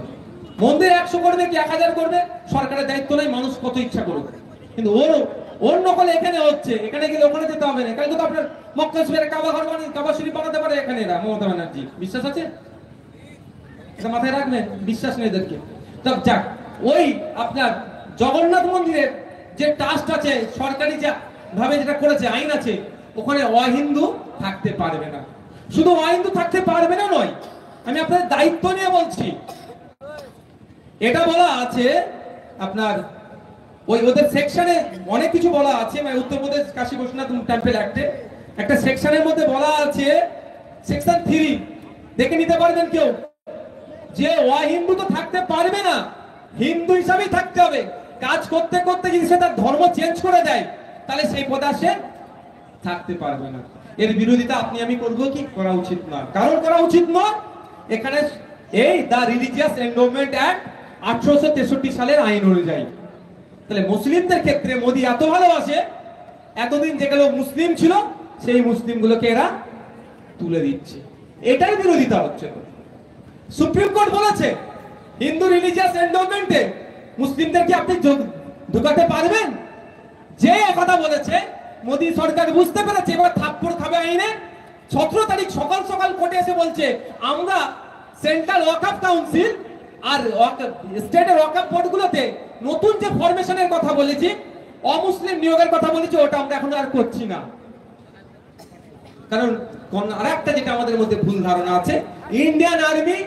মন্দির 100 করবে কি 1000 করবে, সরকারের দায়িত্ব নাই, মানুষ কত ইচ্ছা করুক। কিন্তু ওর নকল এখানে হচ্ছে, এখানে গেলে ওখানে যেতে হবে না। কালকে তো আপনার মক্কা শরীফের কাবা ঘর বানিয়ে কাবা শরীফ বানাতে পারে এখানে এরা, মমতা ব্যানার্জি। বিশ্বাস আছে? এটা মাথায় রাখবেন, বিশ্বাস নেই এদেরকে। তো যাক, ওই আপনার জগন্নাথ মন্দিরের যে ট্রাস্ট আছে, সরকারি যে ভাবে যেটা করেছে আইন আছে, ওখানে অহিন্দু থাকতে পারবে না। শুধু অহিন্দু থাকতে পারবে না নয়, আমি আপনাদের দায়িত্ব নিয়ে বলছি, এটা বলা আছে আপনার ওই ওদের সেকশনে অনেক কিছু বলা আছে, মানে উত্তরপ্রদেশ কাশী বিশ্বনাথ টেম্পল অ্যাক্টে একটা সেকশনের মধ্যে বলা আছে, সেকশন 3 দেখে নিতে পারবেন কেউ, যে অহিন্দু তো থাকতে পারবে না, হিন্দু হিসাবেই থাকতে হবে। কাজ করতে করতে যদি সে তার ধর্ম চেঞ্জ করে দেয়, তাহলে সেই পদে সে থাকতে পারবে না। এর বিরোধিতা আপনি আমি করব কি? করা উচিত না। কারণ করা উচিত নয়, এখানে এই দা রিলিজিয়াস এন্ডোমেন্ট অ্যাক্ট 1863 সালের আইন অনুযায়ী। তাহলে মুসলিমদের ক্ষেত্রে মোদি এত ভালোবাসে, এতদিন যেগুলো মুসলিম ছিল সেই মুসলিমগুলোকে এরা তুলে দিচ্ছে, এটাই বিরোধিতা হচ্ছে। সুপ্রিম কোর্ট বলেছে হিন্দু রিলিজিয়াস এন্ডোমেন্টে মুসলিমদেরকে আপনি ঢুকাতে পারবেন। যে কথা বলেছে মোদী সরকার বুঝতে পেরেছে এবার থাপ্পড় খাবে আইনে। 17 তারিখ সকাল সকাল কোর্টে এসে বলছে আমরা সেন্ট্রাল ওয়াকফ কাউন্সিল আর স্টেটের ওয়াকফ বোর্ডগুলোতে নতুন যে ফরমেশনের কথা বলেছি, অমুসলিম নিয়োগের কথা বলেছি, ওটা আমরা এখন আর করছি না। কারণ আরেকটা যেটা আমাদের মধ্যে ভুল ধারণা আছে, ইন্ডিয়ান আর্মি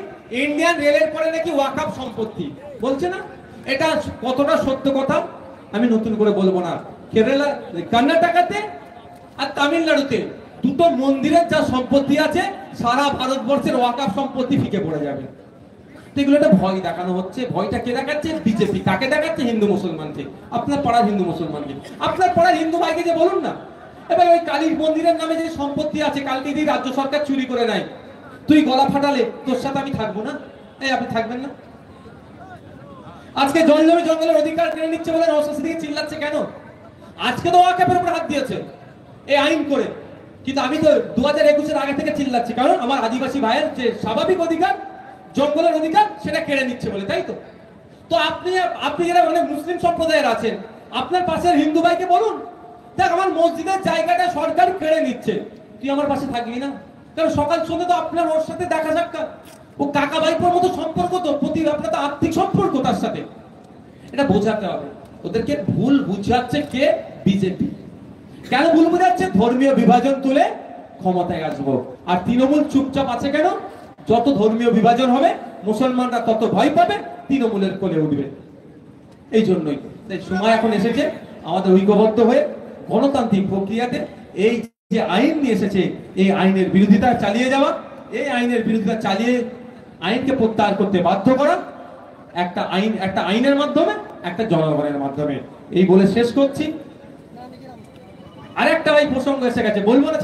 ইন্ডিয়ান রেলের পরে নাকি ওয়াকফ সম্পত্তি বলছে না, এটা কতটা সত্য কথা আমি নতুন করে বলবো না। কেরালা, কর্ণাটকাতে আর তামিলনাড়ুতে দুটো মন্দিরের যা সম্পত্তি আছে সারা ভারতবর্ষের ওয়াকফ সম্পত্তি ফিকে পড়ে যাবে। এগুলো একটা ভয় দেখানো হচ্ছে। ভয়টা কে দেখাচ্ছে? বিজেপি। কাকে দেখাচ্ছে? হিন্দু মুসলমানকে। আপনার পাড়ার হিন্দু মুসলমানকে, আপনার পাড়ার হিন্দু ভাইকে যে বলুন না, এবার ওই কালী মন্দিরের নামে যে সম্পত্তি আছে কালকে যদি রাজ্য সরকার চুরি করে নেয়, তুই গলা ফাটালে তোর সাথে আমি থাকবো না? এই আপনি থাকবেন না? আজকে জঙ্গলের অধিকার কেড়ে নিচ্ছে বলে নওশাদ দিকে চিল্লাচ্ছে কেন? আজকে তো ওয়াকফের উপর হাত দিয়েছে এই আইন করে, কিন্তু আমি তো 2021-এর আগে থেকে চিল্লাচ্ছি, কারণ আমার আদিবাসী ভাইয়ের যে স্বাভাবিক অধিকার, জঙ্গলের অধিকার, সেটা কেড়ে নিচ্ছে বলে, তাই তো? তো আপনি যারা মানে মুসলিম সম্প্রদায়ের আছেন, আপনার পাশের হিন্দু ভাইকে বলুন, দেখ আমার মসজিদের জায়গাটা সরকার কেড়ে নিচ্ছে, তুই আমার পাশে থাকবি না? কারণ সকাল সন্ধ্যে তো আপনার ওর সাথে দেখা সাক্ষাৎ, ও কাকা ভাইপোর মতো সম্পর্ক, তো প্রতি আপনার তো আর্থিক সম্পর্ক তার সাথে। এটা বোঝাতে হবে। ওদেরকে ভুল বুঝাচ্ছে কে? বিজেপি। কেন ভুল বুঝাচ্ছে? ধর্মীয় বিভাজন তুলে ক্ষমতায় আসবো। আর তৃণমূল চুপচাপ আছে কেন? যত ধর্মীয় বিভাজন হবে মুসলমানরা তত ভয় পাবে, তৃণমূলের কোলে উঠবে। এই জন্যই সময় এখন এসেছে আমাদের ঐক্যবদ্ধ হয়ে গণতান্ত্রিক প্রক্রিয়াতে এই যে আইন নিয়ে এসেছে এই আইনের বিরোধিতা চালিয়ে যাওয়া, এই আইনের বিরোধিতা চালিয়ে আইনকে প্রত্যাহার করতে বাধ্য করা, একটা আইনের মাধ্যমে, একটা জনগণের মাধ্যমে। এই বলে শেষ করছি। আরেকটা ভাই প্রসঙ্গ এসে গেছে, বলবো না?